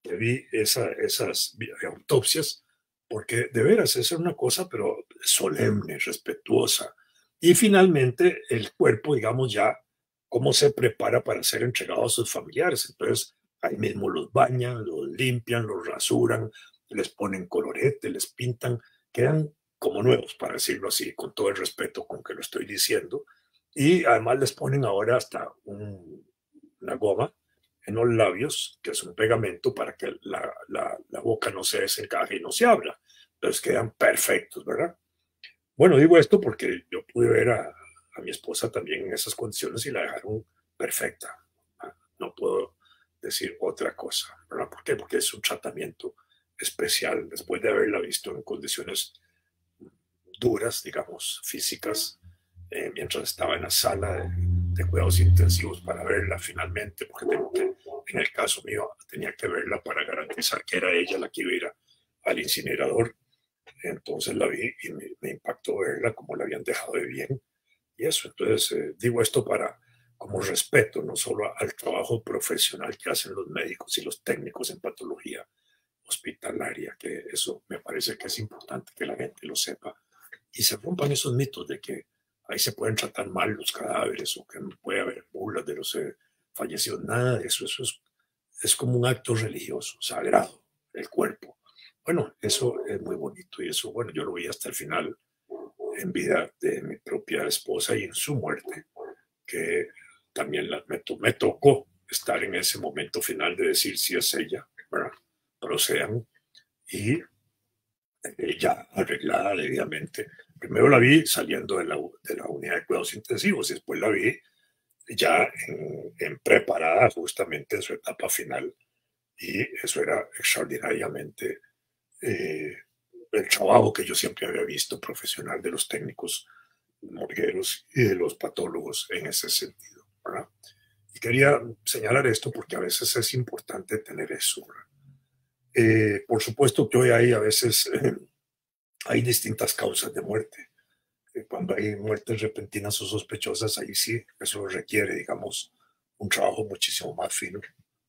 que vi esas autopsias, porque de veras esa es una cosa, pero solemne, respetuosa. Y finalmente el cuerpo, digamos, ya cómo se prepara para ser entregado a sus familiares. Entonces, ahí mismo los bañan, los limpian, los rasuran, les ponen colorete, les pintan, quedan como nuevos, para decirlo así, con todo el respeto con que lo estoy diciendo. Y además les ponen ahora hasta una goma en los labios, que es un pegamento para que la boca no se desencaje y no se abra. Entonces quedan perfectos, ¿verdad? Bueno, digo esto porque yo pude ver a mi esposa también en esas condiciones y la dejaron perfecta. No puedo decir otra cosa, ¿verdad? ¿Por qué? Porque es un tratamiento especial después de haberla visto en condiciones duras, digamos, físicas, mientras estaba en la sala de cuidados intensivos para verla finalmente, porque en el caso mío tenía que verla para garantizar que era ella la que iba a ir al incinerador. Entonces la vi y me impactó verla como la habían dejado de bien. Y eso, entonces digo esto para como respeto, no solo al trabajo profesional que hacen los médicos y los técnicos en patología hospitalaria, que eso me parece que es importante que la gente lo sepa y se rompan esos mitos de que ahí se pueden tratar mal los cadáveres o que no puede haber burlas de los fallecidos. Nada de eso. Es como un acto religioso, sagrado, el cuerpo. Bueno, eso es muy bonito y eso, bueno, yo lo vi hasta el final en vida de mi propia esposa y en su muerte, que también me tocó estar en ese momento final de decir si es ella, ¿verdad? Procedan y ya arreglada debidamente. Primero la vi saliendo de la unidad de cuidados intensivos y después la vi ya preparada justamente en su etapa final. Y eso era extraordinariamente eh, el trabajo que yo siempre había visto profesional de los técnicos morgueros y de los patólogos en ese sentido, ¿verdad? Y quería señalar esto porque a veces es importante tener eso, ¿verdad? Por supuesto que hoy hay a veces hay distintas causas de muerte. Cuando hay muertes repentinas o sospechosas, ahí sí, eso requiere, digamos, un trabajo muchísimo más fino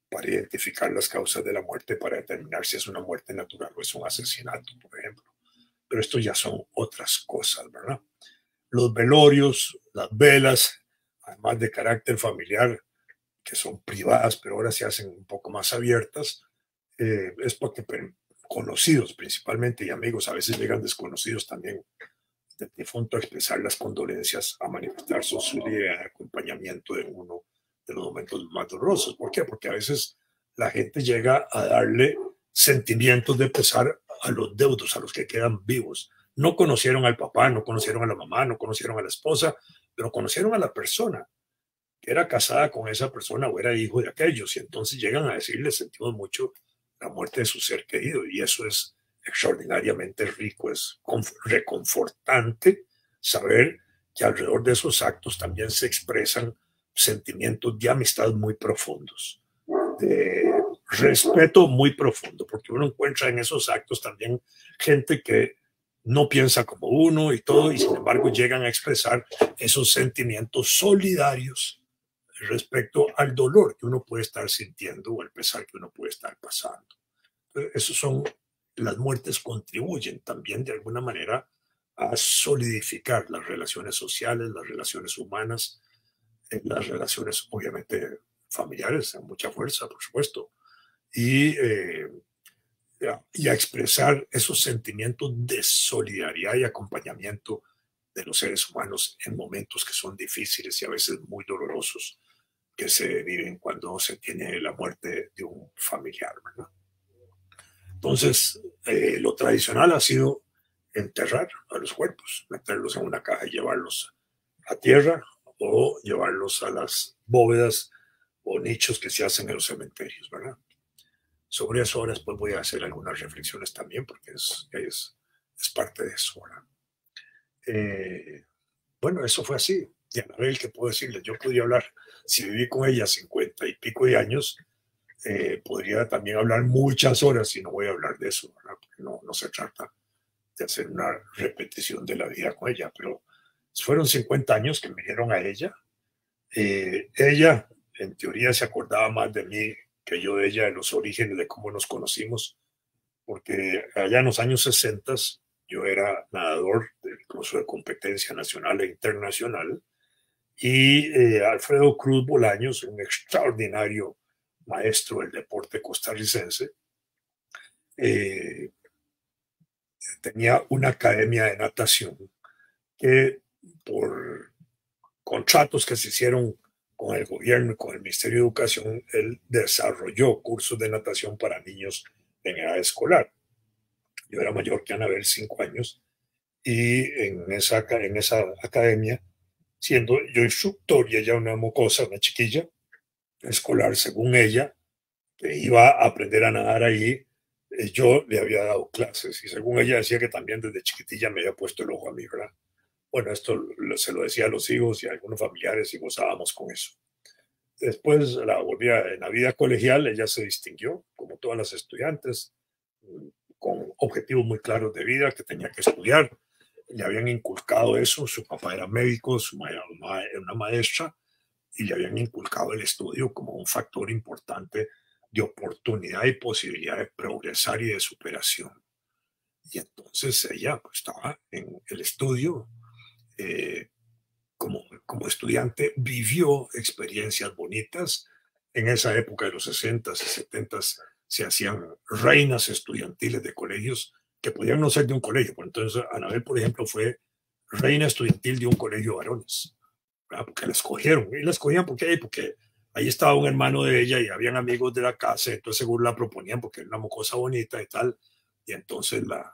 para identificar las causas de la muerte, para determinar si es una muerte natural o es un asesinato, por ejemplo. Pero esto ya son otras cosas, ¿verdad? Los velorios, las velas, además de carácter familiar, que son privadas, pero ahora se hacen un poco más abiertas, es porque conocidos principalmente y amigos, a veces llegan desconocidos también del difunto a expresar las condolencias, a manifestar su solidaridad de acompañamiento en uno de los momentos más dolorosos. ¿Por qué? Porque a veces la gente llega a darle sentimientos de pesar a los deudos, a los que quedan vivos. No conocieron al papá, no conocieron a la mamá, no conocieron a la esposa, pero conocieron a la persona que era casada con esa persona o era hijo de aquellos, y entonces llegan a decirle: sentimos mucho la muerte de su ser querido, y eso es extraordinariamente rico, es reconfortante saber que alrededor de esos actos también se expresan sentimientos de amistad muy profundos, de respeto muy profundo, porque uno encuentra en esos actos también gente que no piensa como uno y todo, y sin embargo llegan a expresar esos sentimientos solidarios respecto al dolor que uno puede estar sintiendo o al pesar que uno puede estar pasando. Esos son, las muertes contribuyen también de alguna manera a solidificar las relaciones sociales, las relaciones humanas, las relaciones obviamente familiares, en mucha fuerza, por supuesto, y, y a expresar esos sentimientos de solidaridad y acompañamiento de los seres humanos en momentos que son difíciles y a veces muy dolorosos, que se viven cuando se tiene la muerte de un familiar, ¿verdad? Entonces, lo tradicional ha sido enterrar a los cuerpos, meterlos en una caja y llevarlos a tierra o llevarlos a las bóvedas o nichos que se hacen en los cementerios, ¿verdad? Sobre eso ahora después voy a hacer algunas reflexiones también, porque es parte de eso, ¿verdad? Eh, bueno, eso fue así. Y Anabel, ¿qué puedo decirles? Yo podría hablar, si viví con ella 50 y pico de años, podría también hablar muchas horas y no voy a hablar de eso, ¿verdad? Porque no se trata de hacer una repetición de la vida con ella, pero fueron 50 años que me dieron a ella. Ella, en teoría, se acordaba más de mí que yo de ella, de los orígenes, de cómo nos conocimos, porque allá en los años 60 yo era nadador del curso de competencia nacional e internacional, y Alfredo Cruz Bolaños, un extraordinario maestro del deporte costarricense, eh, tenía una academia de natación que, por contratos que se hicieron con el gobierno y con el Ministerio de Educación, él desarrolló cursos de natación para niños en edad escolar. Yo era mayor que Anabel, 5 años, y en esa academia, siendo yo instructor y ella una mocosa, una chiquilla escolar, según ella, que iba a aprender a nadar ahí, yo le había dado clases, y según ella decía que también desde chiquitilla me había puesto el ojo a mí, ¿verdad? Bueno, esto se lo decía a los hijos y a algunos familiares y gozábamos con eso. Después, en la vida colegial, ella se distinguió, como todas las estudiantes, con objetivos muy claros de vida, que tenía que estudiar. Le habían inculcado eso, su papá era médico, su mamá era una maestra, y le habían inculcado el estudio como un factor importante de oportunidad y posibilidad de progresar y de superación. Y entonces ella pues, estaba en el estudio, eh, como estudiante, vivió experiencias bonitas. En esa época de los 60s y 70s se hacían reinas estudiantiles de colegios que podían no ser de un colegio. Entonces, Anabel, por ejemplo, fue reina estudiantil de un colegio de varones, ¿verdad? Porque la escogieron. Y la escogían porque ahí estaba un hermano de ella y habían amigos de la casa, entonces seguro la proponían porque era una mocosa bonita y tal. Y entonces la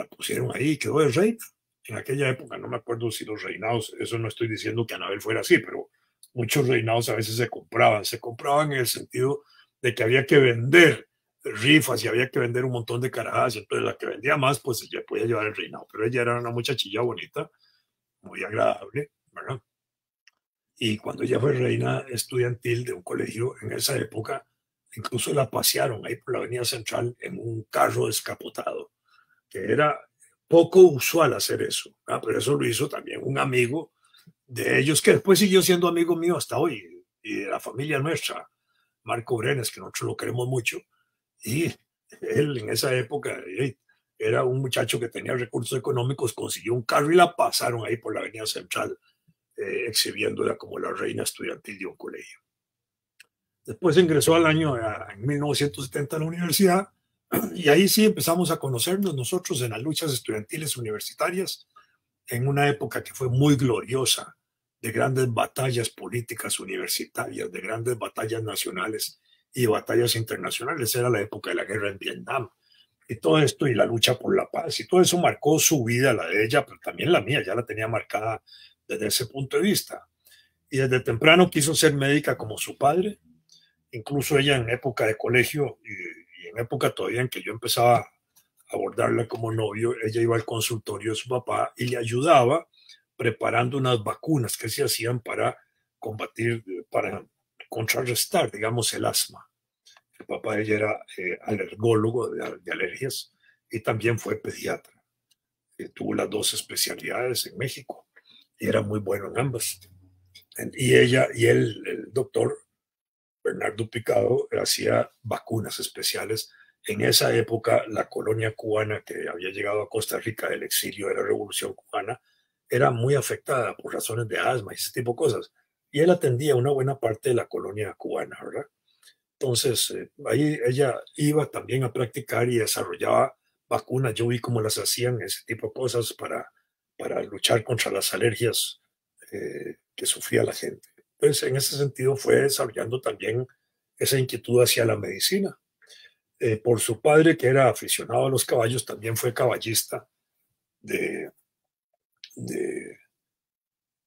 pusieron ahí y quedó de reina. En aquella época, no me acuerdo si los reinados, eso no estoy diciendo que Anabel fuera así, pero muchos reinados a veces se compraban en el sentido de que había que vender rifas y había que vender un montón de carajadas, y entonces la que vendía más, pues ya podía llevar el reinado, pero ella era una muchachilla bonita, muy agradable, ¿verdad? Y cuando ella fue reina estudiantil de un colegio en esa época, incluso la pasearon ahí por la avenida central en un carro descapotado, que era poco usual hacer eso, ¿verdad? Pero eso lo hizo también un amigo de ellos, que después siguió siendo amigo mío hasta hoy, y de la familia nuestra, Marco Brenes, que nosotros lo queremos mucho. Y él en esa época era un muchacho que tenía recursos económicos, consiguió un carro y la pasaron ahí por la avenida central, exhibiéndola como la reina estudiantil de un colegio. Después ingresó en 1970 a la universidad y ahí sí empezamos a conocernos nosotros en las luchas estudiantiles universitarias en una época que fue muy gloriosa, de grandes batallas políticas universitarias, de grandes batallas nacionales y batallas internacionales. Era la época de la guerra en Vietnam y todo esto y la lucha por la paz y todo eso marcó su vida, la de ella, pero también la mía, ya la tenía marcada desde ese punto de vista. Y desde temprano quiso ser médica como su padre, incluso ella en época de colegio y en época todavía en que yo empezaba a abordarla como novio, ella iba al consultorio de su papá y le ayudaba preparando unas vacunas que se hacían para combatir, para contrarrestar, digamos, el asma. El papá de ella era alergólogo de alergias y también fue pediatra. Tuvo las dos especialidades en México y era muy bueno en ambas. Y ella y él, el doctor Bernardo Picado, hacía vacunas especiales. En esa época, la colonia cubana que había llegado a Costa Rica del exilio de la Revolución Cubana era muy afectada por razones de asma y ese tipo de cosas. Y él atendía una buena parte de la colonia cubana, ¿verdad? Entonces, ahí ella iba también a practicar y desarrollaba vacunas. Yo vi cómo las hacían, ese tipo de cosas para luchar contra las alergias que sufría la gente. Entonces, en ese sentido, fue desarrollando también esa inquietud hacia la medicina. Por su padre, que era aficionado a los caballos, también fue caballista de, de,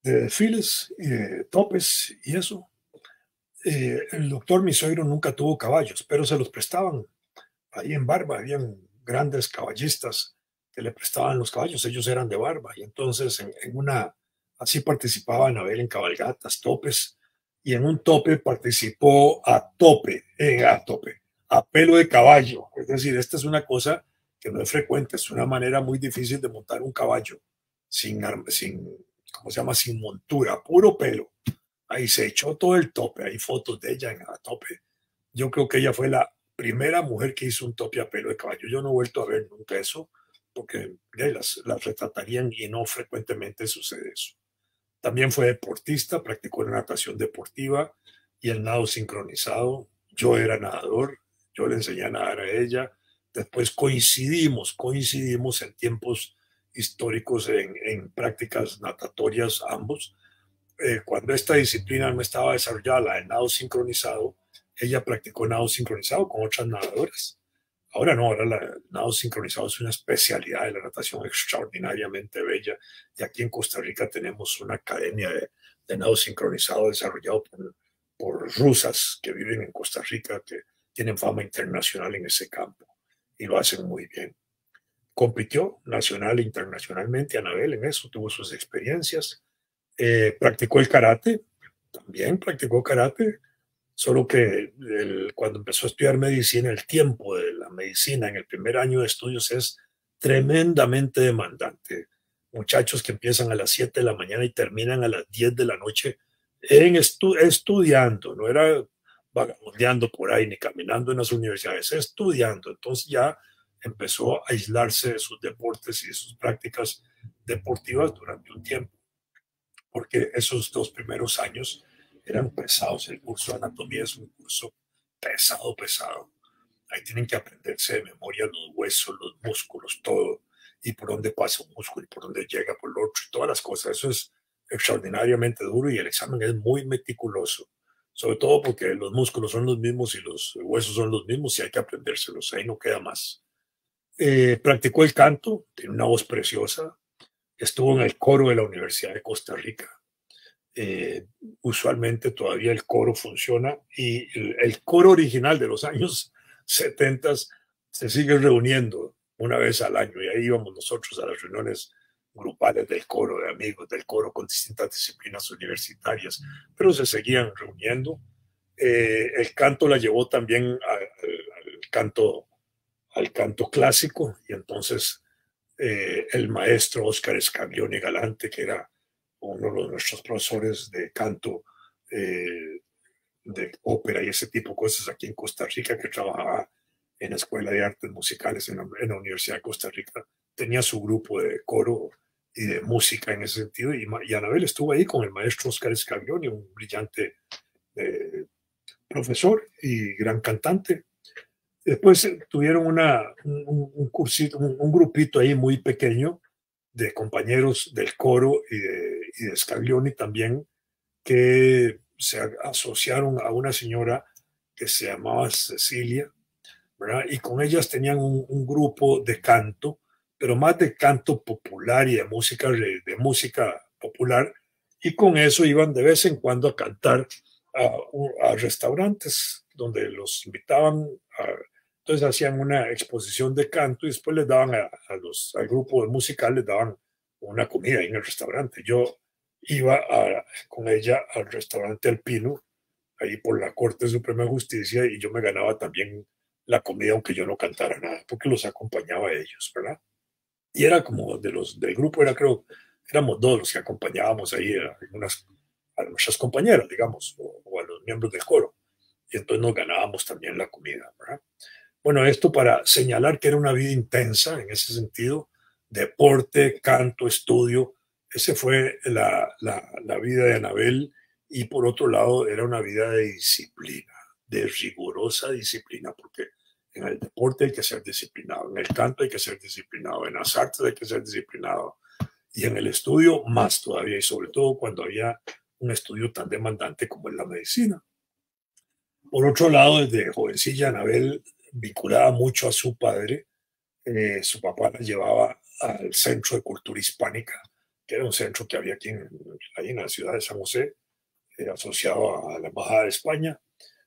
de desfiles, y de topes y eso. El doctor, mi suegro, nunca tuvo caballos, pero se los prestaban. Ahí en Barba habían grandes caballistas que le prestaban los caballos, ellos eran de Barba, y entonces así participaba Anabel en cabalgatas, topes, y en un tope participó a pelo de caballo. Es decir, esta es una cosa que no es frecuente, es una manera muy difícil de montar un caballo sin ¿cómo se llama? Sin montura, puro pelo. Ahí se echó todo el tope, hay fotos de ella en la tope. Yo creo que ella fue la primera mujer que hizo un tope a pelo de caballo. Yo no he vuelto a ver nunca eso, porque las retratarían y no frecuentemente sucede eso. También fue deportista, practicó la natación deportiva y el nado sincronizado. Yo era nadador, yo le enseñé a nadar a ella. Después coincidimos en tiempos históricos en prácticas natatorias ambos. Cuando esta disciplina no estaba desarrollada, la de nado sincronizado, ella practicó nado sincronizado con otras nadadoras. Ahora no, ahora el nado sincronizado es una especialidad de la natación extraordinariamente bella. Y aquí en Costa Rica tenemos una academia de nado sincronizado desarrollado por rusas que viven en Costa Rica, que tienen fama internacional en ese campo y lo hacen muy bien. Compitió nacional e internacionalmente, Anabel, en eso, tuvo sus experiencias. Practicó el karate, también practicó karate, solo que cuando empezó a estudiar medicina, el tiempo de la medicina en el primer año de estudios es tremendamente demandante. Muchachos que empiezan a las 7 de la mañana y terminan a las 10 de la noche estudiando, no era vagabundeando por ahí ni caminando en las universidades, estudiando. Entonces ya empezó a aislarse de sus deportes y de sus prácticas deportivas durante un tiempo porque esos 2 primeros años eran pesados. El curso de anatomía es un curso pesado, pesado. Ahí tienen que aprenderse de memoria los huesos, los músculos, todo, y por dónde pasa un músculo y por dónde llega por el otro, y todas las cosas. Eso es extraordinariamente duro y el examen es muy meticuloso, sobre todo porque los músculos son los mismos y los huesos son los mismos y hay que aprendérselos, ahí no queda más. Practicó el canto, tiene una voz preciosa, estuvo en el coro de la Universidad de Costa Rica. eh, Usualmente todavía el coro funciona y el coro original de los años 70 se sigue reuniendo una vez al año y ahí íbamos nosotros a las reuniones grupales del coro, de amigos del coro con distintas disciplinas universitarias, pero se seguían reuniendo. El canto la llevó también al canto clásico y entonces el maestro Oscar Escaglione Galante, que era uno de nuestros profesores de canto, eh, de ópera y ese tipo de cosas aquí en Costa Rica, que trabajaba en la Escuela de Artes Musicales en la Universidad de Costa Rica, tenía su grupo de coro y de música en ese sentido, y Anabel estuvo ahí con el maestro Oscar Escaglione, un brillante eh, profesor y gran cantante. Después tuvieron un cursito, un grupito ahí muy pequeño de compañeros del coro y de Scaglioni también, que se asociaron a una señora que se llamaba Cecilia, ¿verdad? Y con ellas tenían un grupo de canto, pero más de canto popular y de música popular, y con eso iban de vez en cuando a cantar a restaurantes donde los invitaban. Entonces hacían una exposición de canto y después les daban al grupo musical, les daban una comida ahí en el restaurante. Yo iba con ella al restaurante Alpino, ahí por la Corte Suprema de Justicia, y yo me ganaba también la comida, aunque yo no cantara nada, porque los acompañaba a ellos, ¿verdad? Y era como del grupo, éramos dos los que acompañábamos ahí a nuestras compañeras, digamos, o a los miembros del coro. Y entonces nos ganábamos también la comida, ¿verdad? Bueno, esto para señalar que era una vida intensa en ese sentido, deporte, canto, estudio. Ese fue la vida de Anabel, y por otro lado era una vida de disciplina, de rigurosa disciplina, porque en el deporte hay que ser disciplinado, en el canto hay que ser disciplinado, en las artes hay que ser disciplinado, y en el estudio más todavía, y sobre todo cuando había un estudio tan demandante como es la medicina. Por otro lado, desde jovencilla, Anabel vinculaba mucho a su padre. Su papá la llevaba al Centro de Cultura Hispánica, que era un centro que había ahí en la ciudad de San José, asociado a la Embajada de España,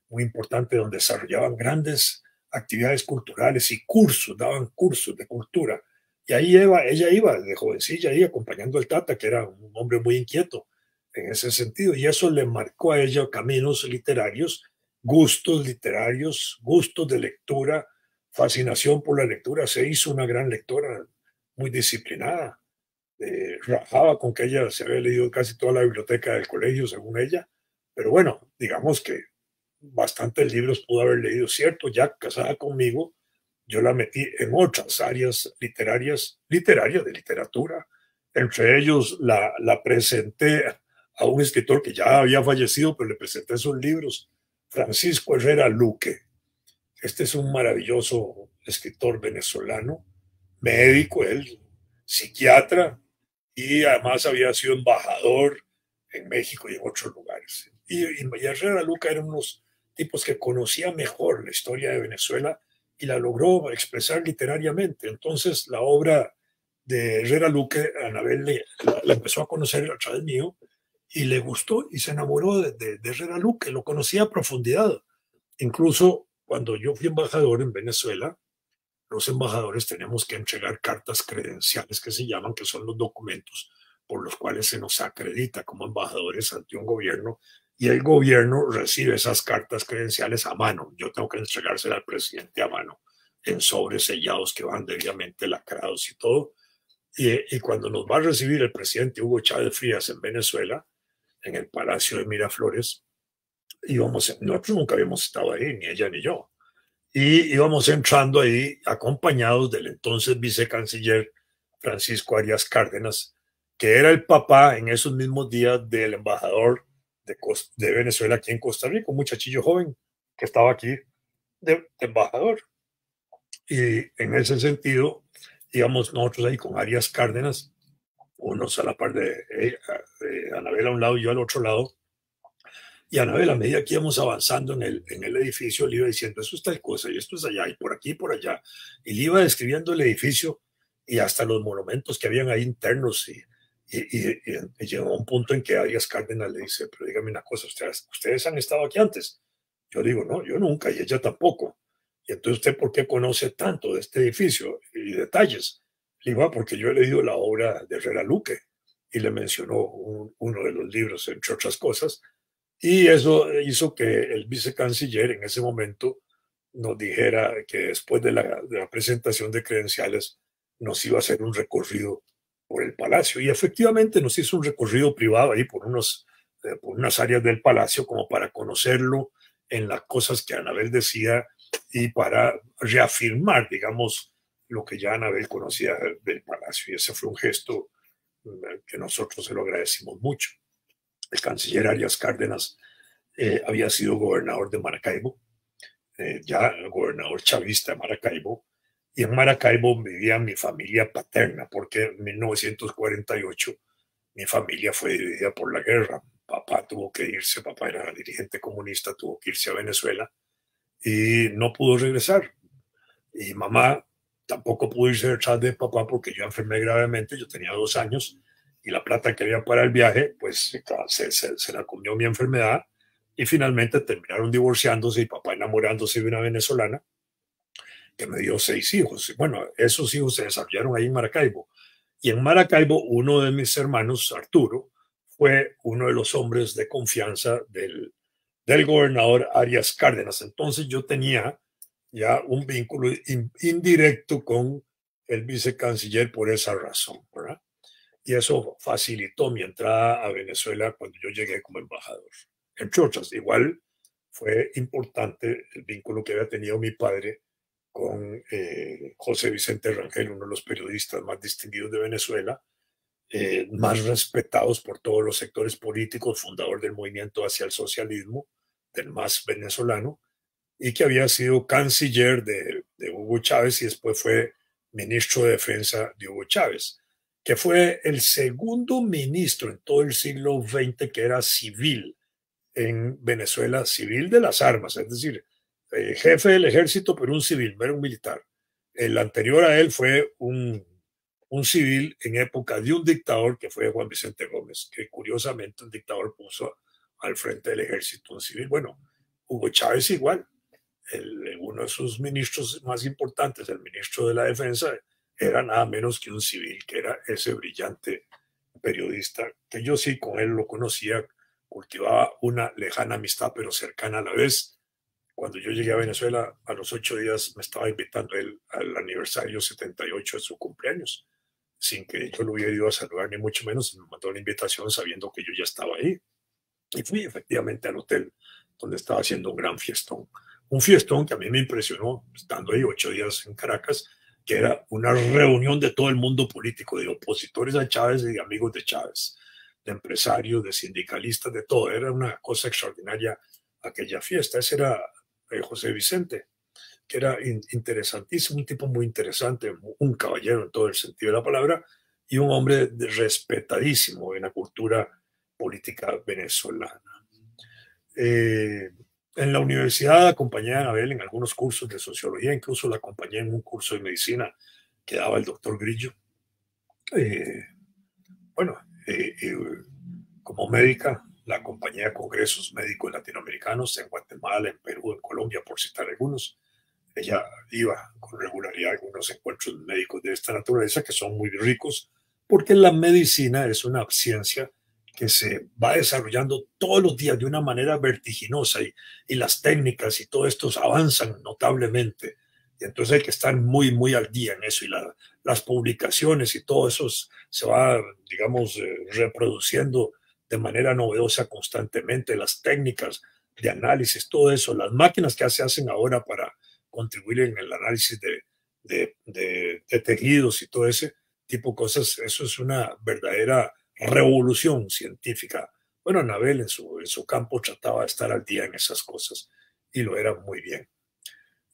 muy importante, donde desarrollaban grandes actividades culturales y cursos, daban cursos de cultura. Y ella iba de jovencilla ahí acompañando al Tata, que era un hombre muy inquieto en ese sentido, y eso le marcó a ella caminos literarios, gustos literarios, gustos de lectura, fascinación por la lectura. Se hizo una gran lectora, muy disciplinada. Rajaba con que ella se había leído casi toda la biblioteca del colegio, según ella, pero bueno, digamos que bastantes libros pudo haber leído, cierto. Ya casada conmigo, yo la metí en otras áreas literarias de literatura. Entre ellos la presenté a un escritor que ya había fallecido, pero le presenté sus libros, Francisco Herrera Luque. Este es un maravilloso escritor venezolano, médico, él, psiquiatra, y además había sido embajador en México y en otros lugares. Y Herrera Luca eran unos tipos que conocía mejor la historia de Venezuela y la logró expresar literariamente. Entonces la obra de Herrera Luque, Anabel la empezó a conocer a través mío y le gustó y se enamoró de Herrera Luque, lo conocía a profundidad. Incluso cuando yo fui embajador en Venezuela, los embajadores tenemos que entregar cartas credenciales que se llaman, que son los documentos por los cuales se nos acredita como embajadores ante un gobierno, y el gobierno recibe esas cartas credenciales a mano. Yo tengo que entregárselas al presidente a mano, en sobres sellados que van debidamente lacrados y todo. Y cuando nos va a recibir el presidente Hugo Chávez Frías en Venezuela, en el Palacio de Miraflores, nosotros nunca habíamos estado ahí, ni ella ni yo, y íbamos entrando ahí acompañados del entonces vicecanciller Francisco Arias Cárdenas, que era el papá en esos mismos días del embajador de Venezuela aquí en Costa Rica, un muchachillo joven que estaba aquí de embajador. Y en ese sentido, íbamos nosotros ahí con Arias Cárdenas, unos a la par de Anabel a un lado y yo al otro lado. Y Anabel, a medida que íbamos avanzando en el edificio, le iba diciendo, esto es tal cosa, y esto es allá, y por aquí y por allá. Y le iba describiendo el edificio y hasta los monumentos que habían ahí internos. Y llegó a un punto en que Arias Cárdenas le dice, pero dígame una cosa, ¿ustedes han estado aquí antes? Yo digo, no, yo nunca, y ella tampoco. Y entonces, ¿usted por qué conoce tanto de este edificio y detalles? Le digo, porque yo he leído la obra de Herrera Luque, y le mencionó uno de los libros, entre otras cosas, y eso hizo que el vicecanciller en ese momento nos dijera que después de la presentación de credenciales nos iba a hacer un recorrido por el palacio. Y efectivamente nos hizo un recorrido privado ahí por unas áreas del palacio como para conocerlo en las cosas que Anabel decía y para reafirmar, digamos, lo que ya Anabel conocía del palacio. Y ese fue un gesto que nosotros se lo agradecimos mucho. El canciller Arias Cárdenas había sido gobernador de Maracaibo, ya gobernador chavista de Maracaibo, y en Maracaibo vivía mi familia paterna, porque en 1948 mi familia fue dividida por la guerra. Papá tuvo que irse, papá era dirigente comunista, tuvo que irse a Venezuela y no pudo regresar. Y mamá tampoco pudo irse detrás de papá porque yo enfermé gravemente, yo tenía 2 años y la plata que había para el viaje, pues se la comió mi enfermedad y finalmente terminaron divorciándose y papá enamorándose de una venezolana que me dio 6 hijos. Bueno, esos hijos se desarrollaron ahí en Maracaibo. Y en Maracaibo, uno de mis hermanos, Arturo, fue uno de los hombres de confianza del gobernador Arias Cárdenas. Entonces yo tenía ya un vínculo indirecto con el vicecanciller por esa razón, ¿verdad? Y eso facilitó mi entrada a Venezuela cuando yo llegué como embajador. Entre otras, igual fue importante el vínculo que había tenido mi padre con José Vicente Rangel, uno de los periodistas más distinguidos de Venezuela, más respetados por todos los sectores políticos, fundador del movimiento hacia el socialismo, del MAS venezolano, y que había sido canciller de Hugo Chávez y después fue ministro de Defensa de Hugo Chávez, que fue el segundo ministro en todo el siglo XX que era civil en Venezuela, civil de las armas, es decir, jefe del ejército, pero un civil, no era un militar. El anterior a él fue un civil en época de un dictador que fue Juan Vicente Gómez, que curiosamente un dictador puso al frente del ejército un civil. Bueno, Hugo Chávez igual, uno de sus ministros más importantes, el ministro de la Defensa, era nada menos que un civil, que era ese brillante periodista, que yo sí con él lo conocía, cultivaba una lejana amistad, pero cercana a la vez. Cuando yo llegué a Venezuela, a los 8 días me estaba invitando él al aniversario 78 de su cumpleaños, sin que yo lo hubiera ido a saludar, ni mucho menos, me mandó la invitación sabiendo que yo ya estaba ahí. Y fui efectivamente al hotel, donde estaba haciendo un gran fiestón. Un fiestón que a mí me impresionó, estando ahí 8 días en Caracas, que era una reunión de todo el mundo político, de opositores a Chávez y de amigos de Chávez, de empresarios, de sindicalistas, de todo. Era una cosa extraordinaria aquella fiesta. Ese era José Vicente, que era interesantísimo, un tipo muy interesante, un caballero en todo el sentido de la palabra y un hombre respetadísimo en la cultura política venezolana. Eh, en la universidad acompañé a Anabel en algunos cursos de sociología, incluso la acompañé en un curso de medicina que daba el doctor Grillo. Eh, bueno, como médica la acompañé a congresos médicos latinoamericanos en Guatemala, en Perú, en Colombia, por citar algunos. Ella iba con regularidad a algunos encuentros médicos de esta naturaleza que son muy ricos, porque la medicina es una ciencia que se va desarrollando todos los días de una manera vertiginosa y las técnicas y todo esto avanzan notablemente. Y entonces hay que estar muy, muy al día en eso y las publicaciones y todo eso se va, digamos, reproduciendo de manera novedosa constantemente, las técnicas de análisis, todo eso, las máquinas que se hacen ahora para contribuir en el análisis de tejidos y todo ese tipo de cosas, eso es una verdadera revolución científica. Bueno, Anabel en su campo trataba de estar al día en esas cosas y lo era muy bien.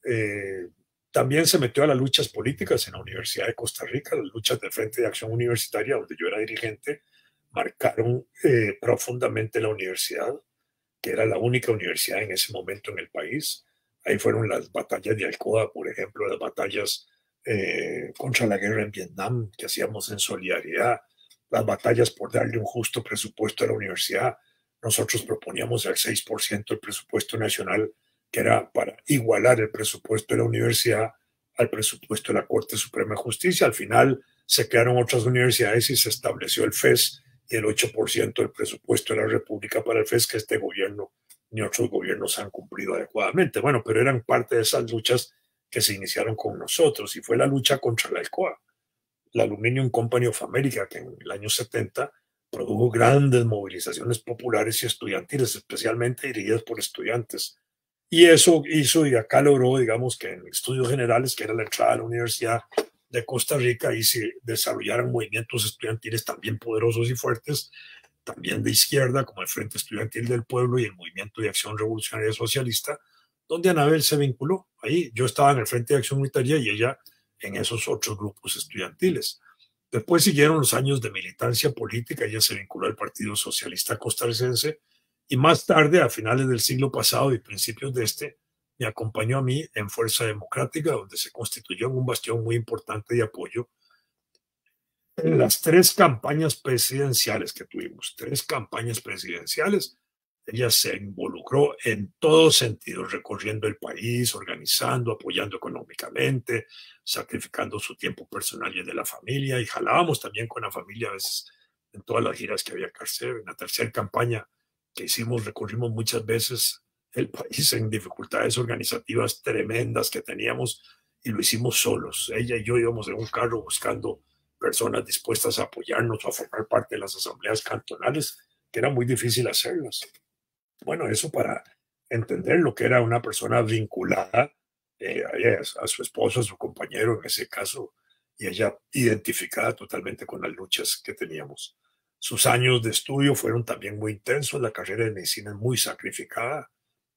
Eh, También se metió a las luchas políticas en la Universidad de Costa Rica, las luchas del Frente de Acción Universitaria, donde yo era dirigente, marcaron profundamente la universidad, que era la única universidad en ese momento en el país. Ahí fueron las batallas de Alcoa, por ejemplo, las batallas contra la guerra en Vietnam que hacíamos en solidaridad, las batallas por darle un justo presupuesto a la universidad. Nosotros proponíamos el 6% del presupuesto nacional, que era para igualar el presupuesto de la universidad al presupuesto de la Corte Suprema de Justicia. Al final se crearon otras universidades y se estableció el FES y el 8% del presupuesto de la República para el FES, que este gobierno ni otros gobiernos han cumplido adecuadamente. Bueno, pero eran parte de esas luchas que se iniciaron con nosotros y fue la lucha contra la Alcoa, la Aluminium Company of America, que en el año 70 produjo grandes movilizaciones populares y estudiantiles, especialmente dirigidas por estudiantes. Y eso hizo, y acá logró, digamos, que en estudios generales, que era la entrada a la Universidad de Costa Rica, y se desarrollaron movimientos estudiantiles también poderosos y fuertes, también de izquierda, como el Frente Estudiantil del Pueblo y el Movimiento de Acción Revolucionaria Socialista, donde Anabel se vinculó. Ahí yo estaba en el Frente de Acción Unitaria y ella en esos otros grupos estudiantiles. Después siguieron los años de militancia política, ella se vinculó al Partido Socialista Costarricense y más tarde, a finales del siglo pasado y principios de este, me acompañó a mí en Fuerza Democrática, donde se constituyó en un bastión muy importante de apoyo en las tres campañas presidenciales que tuvimos, tres campañas presidenciales. Ella se involucró en todos sentidos, recorriendo el país, organizando, apoyando económicamente, sacrificando su tiempo personal y el de la familia, y jalábamos también con la familia a veces en todas las giras que había que hacer. En la tercera campaña que hicimos, recorrimos muchas veces el país en dificultades organizativas tremendas que teníamos y lo hicimos solos. Ella y yo íbamos en un carro buscando personas dispuestas a apoyarnos o a formar parte de las asambleas cantonales, que era muy difícil hacerlas. Bueno, eso para entender lo que era una persona vinculada a su esposo, a su compañero en ese caso, y ella identificada totalmente con las luchas que teníamos. Sus años de estudio fueron también muy intensos, la carrera de medicina es muy sacrificada,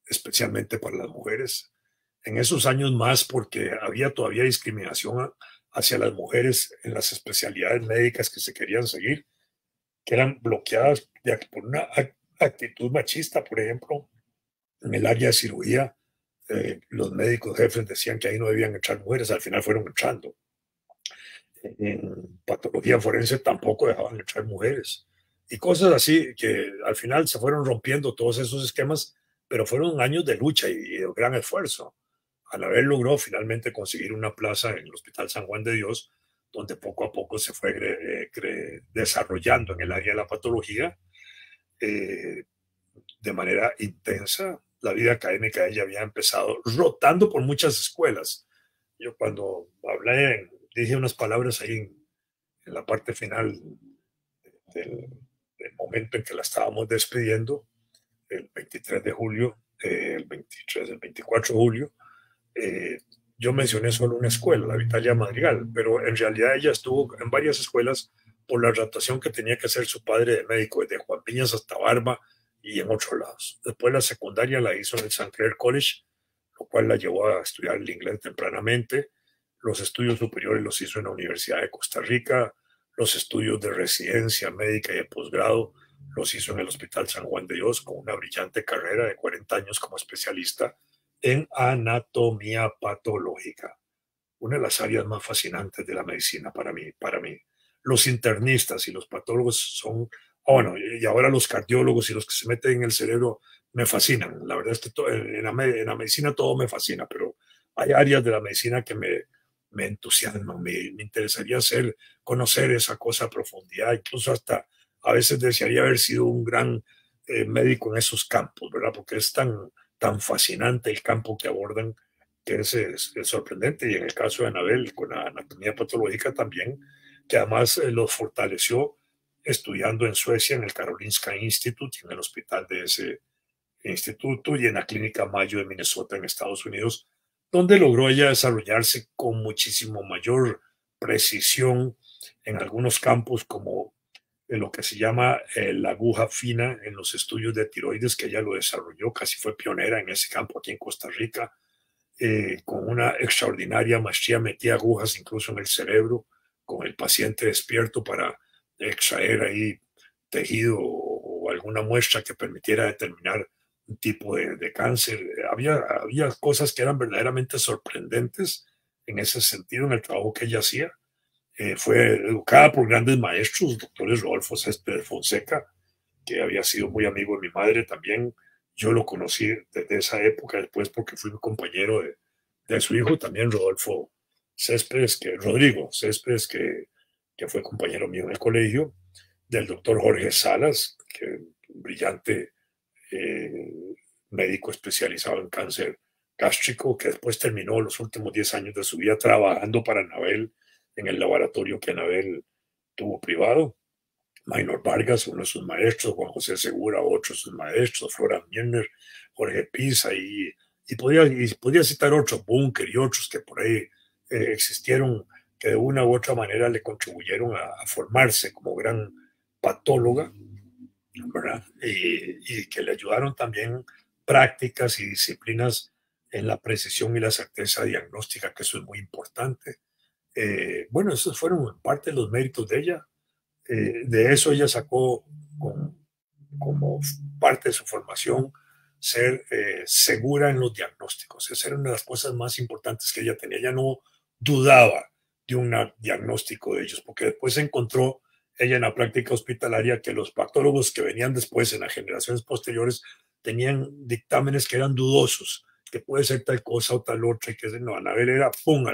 especialmente para las mujeres. En esos años más porque había todavía discriminación hacia las mujeres en las especialidades médicas que se querían seguir, que eran bloqueadas por una actitud machista. Por ejemplo, en el área de cirugía, los médicos jefes decían que ahí no debían echar mujeres, al final fueron echando. En patología forense tampoco dejaban echar mujeres. Y cosas así que al final se fueron rompiendo todos esos esquemas, pero fueron años de lucha y de gran esfuerzo. Anabel logró finalmente conseguir una plaza en el Hospital San Juan de Dios, donde poco a poco se fue desarrollando en el área de la patología eh, de manera intensa. La vida académica de ella había empezado rotando por muchas escuelas. Yo cuando hablé, dije unas palabras ahí en la parte final del, del, momento en que la estábamos despidiendo, el 23 de julio, el 24 de julio, eh, yo mencioné solo una escuela, la Vitalia Madrigal, pero en realidad ella estuvo en varias escuelas por la rotación que tenía que hacer su padre de médico, desde Juan Piñas hasta Barba y en otros lados. Después la secundaria la hizo en el St. Clair College, lo cual la llevó a estudiar el inglés tempranamente. Los estudios superiores los hizo en la Universidad de Costa Rica, los estudios de residencia médica y de posgrado los hizo en el Hospital San Juan de Dios, con una brillante carrera de 40 años como especialista en anatomía patológica, una de las áreas más fascinantes de la medicina para mí. Los internistas y los patólogos son, bueno, y ahora los cardiólogos y los que se meten en el cerebro me fascinan. La verdad es que en la medicina todo me fascina, pero hay áreas de la medicina que me entusiasman, me interesaría conocer esa cosa a profundidad, incluso hasta a veces desearía haber sido un gran médico en esos campos, ¿verdad? Porque es tan fascinante el campo que abordan que es sorprendente. Y en el caso de Anabel, con la anatomía patológica también, que además los fortaleció estudiando en Suecia, en el Karolinska Institute, en el hospital de ese instituto, y en la Clínica Mayo de Minnesota, en Estados Unidos, donde logró ella desarrollarse con muchísimo mayor precisión en algunos campos como lo que se llama la aguja fina en los estudios de tiroides, que ella lo desarrolló, casi fue pionera en ese campo aquí en Costa Rica, con una extraordinaria maestría, metía agujas incluso en el cerebro, con el paciente despierto para extraer ahí tejido o alguna muestra que permitiera determinar un tipo de cáncer. Había cosas que eran verdaderamente sorprendentes en ese sentido, en el trabajo que ella hacía. Fue educada por grandes maestros, doctores Rodolfo Céspedes Fonseca, que había sido muy amigo de mi madre también. Yo lo conocí desde esa época, después porque fui compañero de su hijo, también Rodolfo Céspedes, Rodrigo Céspedes, que fue compañero mío en el colegio, del doctor Jorge Salas, que un brillante eh, médico especializado en cáncer gástrico, que después terminó los últimos 10 años de su vida trabajando para Anabel en el laboratorio que Anabel tuvo privado. Maynor Vargas, uno de sus maestros, Juan José Segura, otro de sus maestros, Flora Mierner, Jorge Pisa, y podía citar otros, Bunker y otros que por ahí existieron, que de una u otra manera le contribuyeron a formarse como gran patóloga ¿verdad? Y que le ayudaron también prácticas y disciplinas en la precisión y la certeza diagnóstica, que eso es muy importante. Bueno, esos fueron parte de los méritos de ella. De eso ella sacó como parte de su formación ser segura en los diagnósticos. Esa era una de las cosas más importantes que ella tenía. Ella no dudaba de un diagnóstico de ellos, porque después se encontró ella en la práctica hospitalaria que los patólogos que venían después en las generaciones posteriores tenían dictámenes que eran dudosos, que puede ser tal cosa o tal otra, y que no, Anabel era, pum,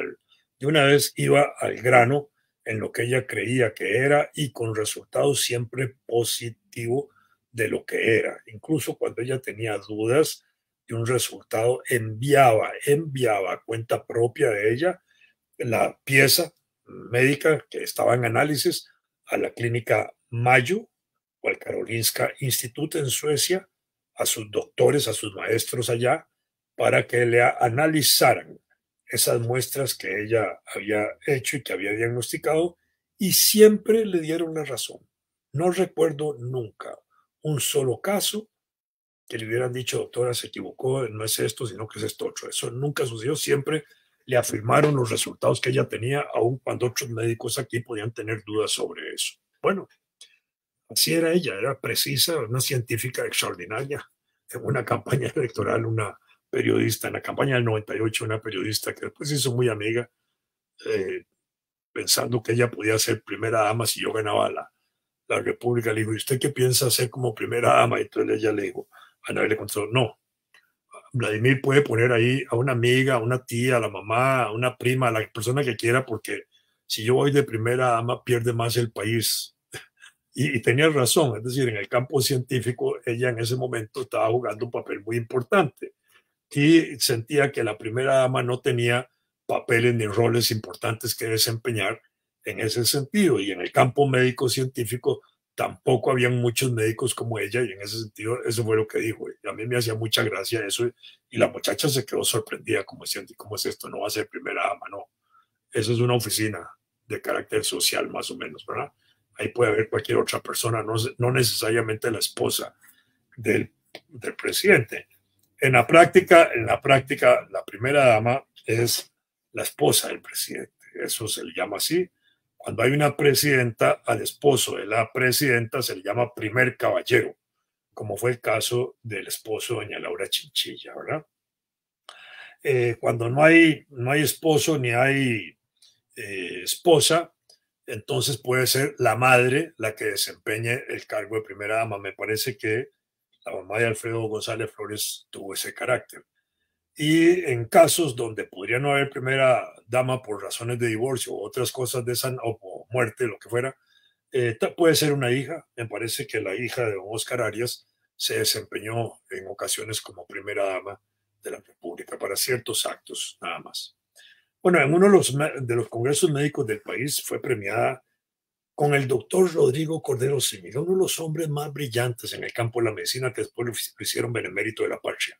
de una vez iba al grano en lo que ella creía que era y con resultados siempre positivos de lo que era. Incluso cuando ella tenía dudas de un resultado, enviaba a cuenta propia de ella la pieza médica que estaba en análisis a la clínica Mayo o al Karolinska Institut en Suecia, a sus doctores, a sus maestros allá, para que le analizaran esas muestras que ella había hecho y que había diagnosticado, y siempre le dieron la razón. No recuerdo nunca un solo caso que le hubieran dicho, doctora, se equivocó, no es esto, sino que es esto otro. Eso nunca sucedió. Siempre le afirmaron los resultados que ella tenía, aun cuando otros médicos aquí podían tener dudas sobre eso. Bueno, así era ella, era precisa, una científica extraordinaria. En una campaña electoral, una periodista, en la campaña del 98, una periodista que después se hizo muy amiga, eh, pensando que ella podía ser primera dama si yo ganaba la República. Le dijo, ¿y usted qué piensa hacer como primera dama? Y entonces ella le dijo, Ana le contestó, no, Vladimir puede poner ahí a una amiga, a una tía, a la mamá, a una prima, a la persona que quiera, porque si yo voy de primera dama, pierde más el país. Y tenía razón, es decir, en el campo científico, ella en ese momento estaba jugando un papel muy importante y sentía que la primera dama no tenía papeles ni roles importantes que desempeñar en ese sentido. Y en el campo médico científico tampoco habían muchos médicos como ella, y en ese sentido eso fue lo que dijo. Y a mí me hacía mucha gracia eso, y la muchacha se quedó sorprendida como diciendo, ¿cómo es esto? No va a ser primera dama, no. Eso es una oficina de carácter social más o menos, ¿verdad? Ahí puede haber cualquier otra persona, no necesariamente la esposa del, del presidente. En la práctica, la primera dama es la esposa del presidente. Eso se le llama así. Cuando hay una presidenta, al esposo de la presidenta se le llama primer caballero, como fue el caso del esposo de doña Laura Chinchilla, ¿verdad? Cuando no hay esposo ni hay esposa, entonces puede ser la madre la que desempeñe el cargo de primera dama. Me parece que la mamá de Alfredo González Flores tuvo ese carácter. Y en casos donde podría no haber primera dama por razones de divorcio o otras cosas de esa, o muerte, lo que fuera, puede ser una hija. Me parece que la hija de don Oscar Arias se desempeñó en ocasiones como primera dama de la República para ciertos actos, nada más. Bueno, en uno de los congresos médicos del país fue premiada con el doctor Rodrigo Cordero Zúñiga, uno de los hombres más brillantes en el campo de la medicina, que después lo hicieron benemérito de la patria.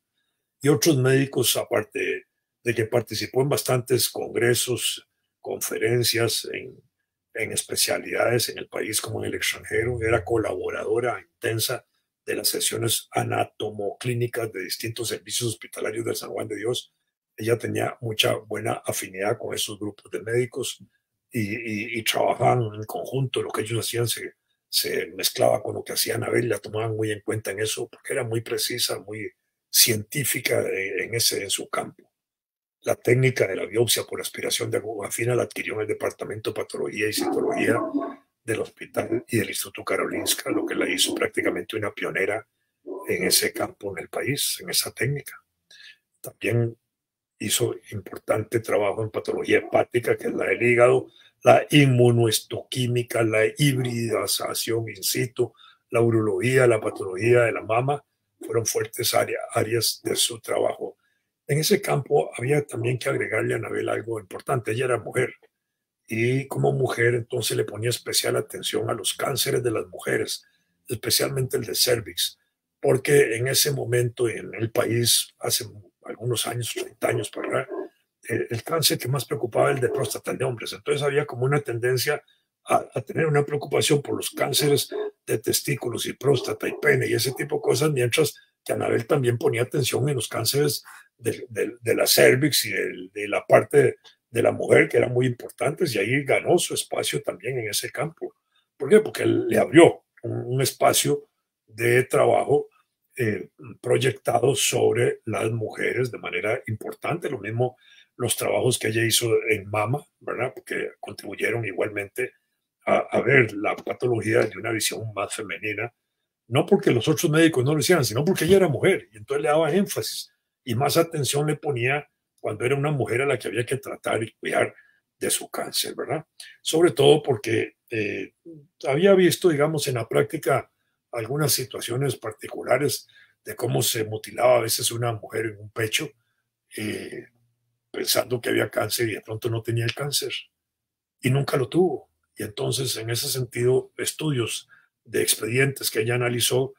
Y otros médicos, aparte de que participó en bastantes congresos, conferencias en especialidades en el país como en el extranjero, era colaboradora intensa de las sesiones anatomoclínicas de distintos servicios hospitalarios del San Juan de Dios. Ella tenía mucha buena afinidad con esos grupos de médicos y trabajaban en conjunto. Lo que ellos hacían se mezclaba con lo que hacía Anabel, la tomaban muy en cuenta en eso, porque era muy precisa, muy científica en su campo. La técnica de la biopsia por aspiración de aguja fina la adquirió en el Departamento de Patología y Citología del Hospital y del Instituto Karolinska, lo que la hizo prácticamente una pionera en ese campo en el país, en esa técnica. También hizo importante trabajo en patología hepática, que es la del hígado, la inmunohistoquímica, la hibridización in situ, la urología, la patología de la mama, fueron fuertes áreas de su trabajo. En ese campo había también que agregarle a Anabel algo importante. Ella era mujer, y como mujer entonces le ponía especial atención a los cánceres de las mujeres, especialmente el de cervix, porque en ese momento en el país, hace algunos años, 30 años para acá, el cáncer que más preocupaba era el de próstata, el de hombres. Entonces había como una tendencia a tener una preocupación por los cánceres de testículos y próstata y pene y ese tipo de cosas, mientras que Anabel también ponía atención en los cánceres de la cervix y de la parte de la mujer, que eran muy importantes, y ahí ganó su espacio también en ese campo. ¿Por qué? Porque él le abrió un espacio de trabajo proyectado sobre las mujeres de manera importante. Lo mismo los trabajos que ella hizo en Mama, ¿verdad? Porque contribuyeron igualmente a ver la patología de una visión más femenina, no porque los otros médicos no lo hicieran, sino porque ella era mujer y entonces le daba énfasis y más atención le ponía cuando era una mujer a la que había que tratar y cuidar de su cáncer, ¿verdad? Sobre todo porque había visto, digamos, en la práctica algunas situaciones particulares de cómo se mutilaba a veces una mujer en un pecho eh, pensando que había cáncer y de pronto no tenía el cáncer y nunca lo tuvo. Y entonces, en ese sentido, estudios de expedientes que ella analizó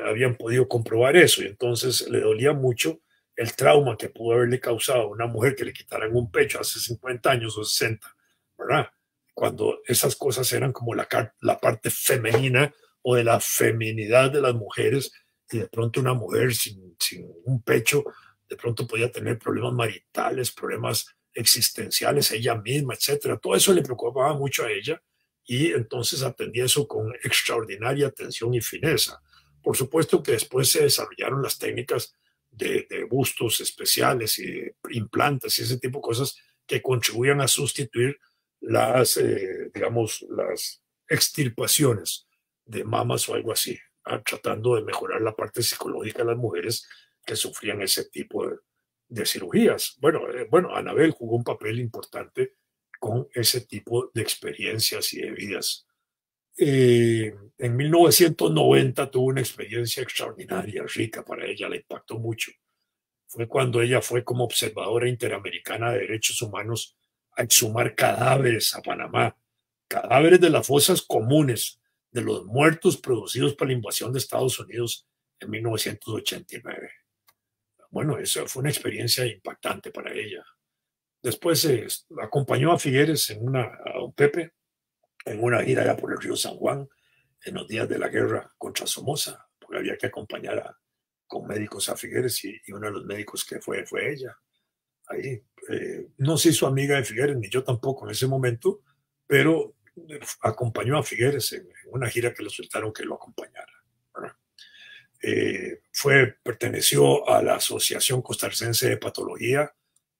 habían podido comprobar eso. Y entonces le dolía mucho el trauma que pudo haberle causado a una mujer que le quitaran un pecho hace 50 años o 60, ¿verdad? Cuando esas cosas eran como la parte femenina o de la feminidad de las mujeres, y de pronto una mujer sin un pecho, de pronto podía tener problemas maritales, problemas existenciales, ella misma, etcétera. Todo eso le preocupaba mucho a ella y entonces atendía eso con extraordinaria atención y fineza. Por supuesto que después se desarrollaron las técnicas de bustos especiales y implantes y ese tipo de cosas que contribuían a sustituir digamos, las extirpaciones de mamas o algo así, tratando de mejorar la parte psicológica de las mujeres que sufrían ese tipo de cirugías. Bueno, Anabel jugó un papel importante con ese tipo de experiencias y de vidas. En 1990 tuvo una experiencia extraordinaria, rica para ella, le impactó mucho. Fue cuando ella fue como observadora interamericana de derechos humanos a exhumar cadáveres a Panamá, cadáveres de las fosas comunes de los muertos producidos por la invasión de Estados Unidos en 1989. Bueno, eso fue una experiencia impactante para ella. Después acompañó a Figueres a don Pepe en una gira allá por el río San Juan en los días de la guerra contra Somoza, porque había que acompañar con médicos a Figueres y uno de los médicos que fue ella. Ahí no se hizo amiga de Figueres, ni yo tampoco en ese momento, pero acompañó a Figueres en una gira que le soltaron que lo acompañara. ¿Verdad? Perteneció a la Asociación Costarricense de Hepatología,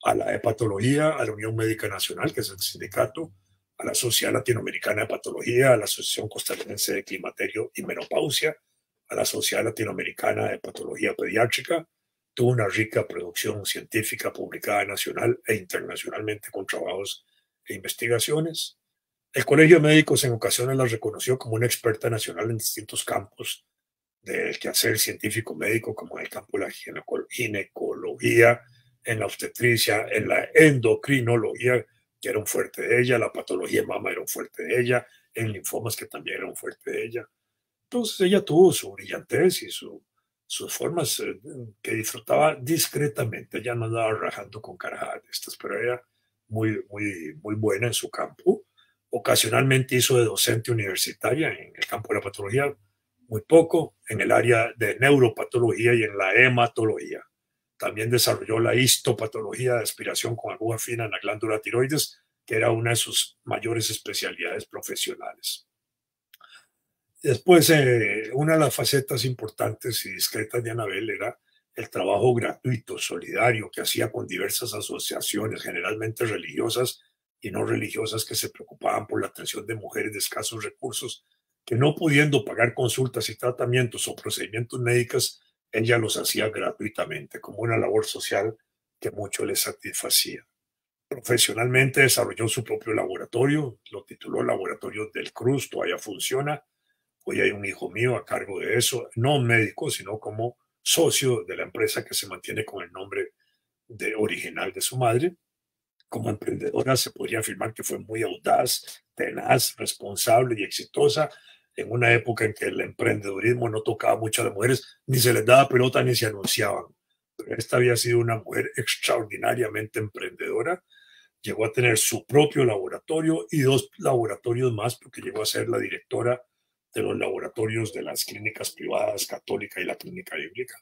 a la Hepatología, a la Unión Médica Nacional, que es el sindicato, a la Sociedad Latinoamericana de Hepatología, a la Asociación Costarricense de Climaterio y Menopausia, a la Sociedad Latinoamericana de Hepatología Pediátrica. Tuvo una rica producción científica publicada nacional e internacionalmente con trabajos e investigaciones. El Colegio de Médicos en ocasiones la reconoció como una experta nacional en distintos campos del quehacer científico médico, como en el campo de la ginecología, en la obstetricia, en la endocrinología, que era un fuerte de ella, la patología de mama era un fuerte de ella, en linfomas, que también era un fuerte de ella. Entonces ella tuvo su brillantez y sus formas que disfrutaba discretamente. Ella no andaba rajando con carajadas de estas, pero era muy buena en su campo. Ocasionalmente hizo de docente universitaria en el campo de la patología, muy poco en el área de neuropatología y en la hematología. También desarrolló la histopatología de aspiración con aguja fina en la glándula tiroides, que era una de sus mayores especialidades profesionales. Después, una de las facetas importantes y discretas de Anabel era el trabajo gratuito, solidario, que hacía con diversas asociaciones, generalmente religiosas y no religiosas, que se preocupaban por la atención de mujeres de escasos recursos, que no pudiendo pagar consultas y tratamientos o procedimientos médicos, ella los hacía gratuitamente, como una labor social que mucho les satisfacía. Profesionalmente desarrolló su propio laboratorio, lo tituló Laboratorio del Cruz, todavía funciona. Hoy hay un hijo mío a cargo de eso, no un médico, sino como socio de la empresa que se mantiene con el nombre original de su madre. Como emprendedora se podría afirmar que fue muy audaz, tenaz, responsable y exitosa en una época en que el emprendedurismo no tocaba mucho a las mujeres, ni se les daba pelota ni se anunciaban. Pero esta había sido una mujer extraordinariamente emprendedora, llegó a tener su propio laboratorio y 2 laboratorios más, porque llegó a ser la directora de los laboratorios de las clínicas privadas católica y la clínica bíblica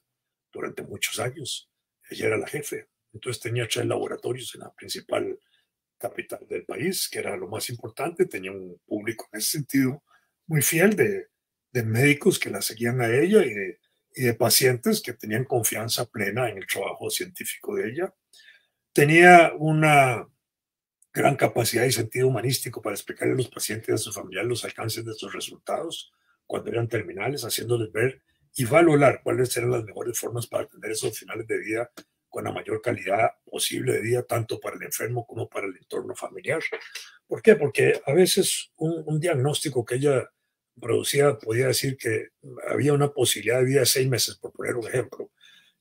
durante muchos años. Ella era la jefe. Entonces tenía 3 laboratorios en la principal capital del país, que era lo más importante. Tenía un público en ese sentido muy fiel de médicos que la seguían a ella y de pacientes que tenían confianza plena en el trabajo científico de ella. Tenía una gran capacidad y sentido humanístico para explicarle a los pacientes y a sus familiares los alcances de sus resultados cuando eran terminales, haciéndoles ver y valorar cuáles eran las mejores formas para atender esos finales de vida con la mayor calidad posible de vida, tanto para el enfermo como para el entorno familiar. ¿Por qué? Porque a veces un diagnóstico que ella producía podía decir que había una posibilidad de vida de 6 meses, por poner un ejemplo.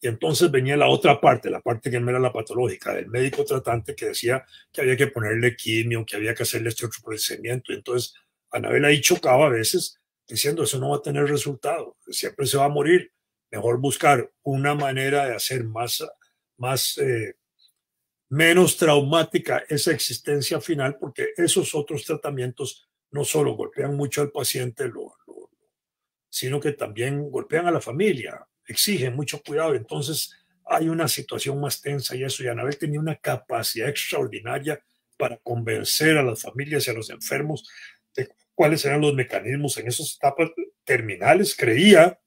Y entonces venía la otra parte, la parte que no era la patológica, del médico tratante que decía que había que ponerle quimio, que había que hacerle este otro procedimiento. Y entonces Anabel ahí chocaba a veces diciendo eso no va a tener resultado, siempre se va a morir. Mejor buscar una manera de hacer más menos traumática esa existencia final, porque esos otros tratamientos no solo golpean mucho al paciente, sino que también golpean a la familia, exigen mucho cuidado. Entonces hay una situación más tensa y eso. Y Anabel tenía una capacidad extraordinaria para convencer a las familias y a los enfermos de cuáles eran los mecanismos en esas etapas terminales. Creía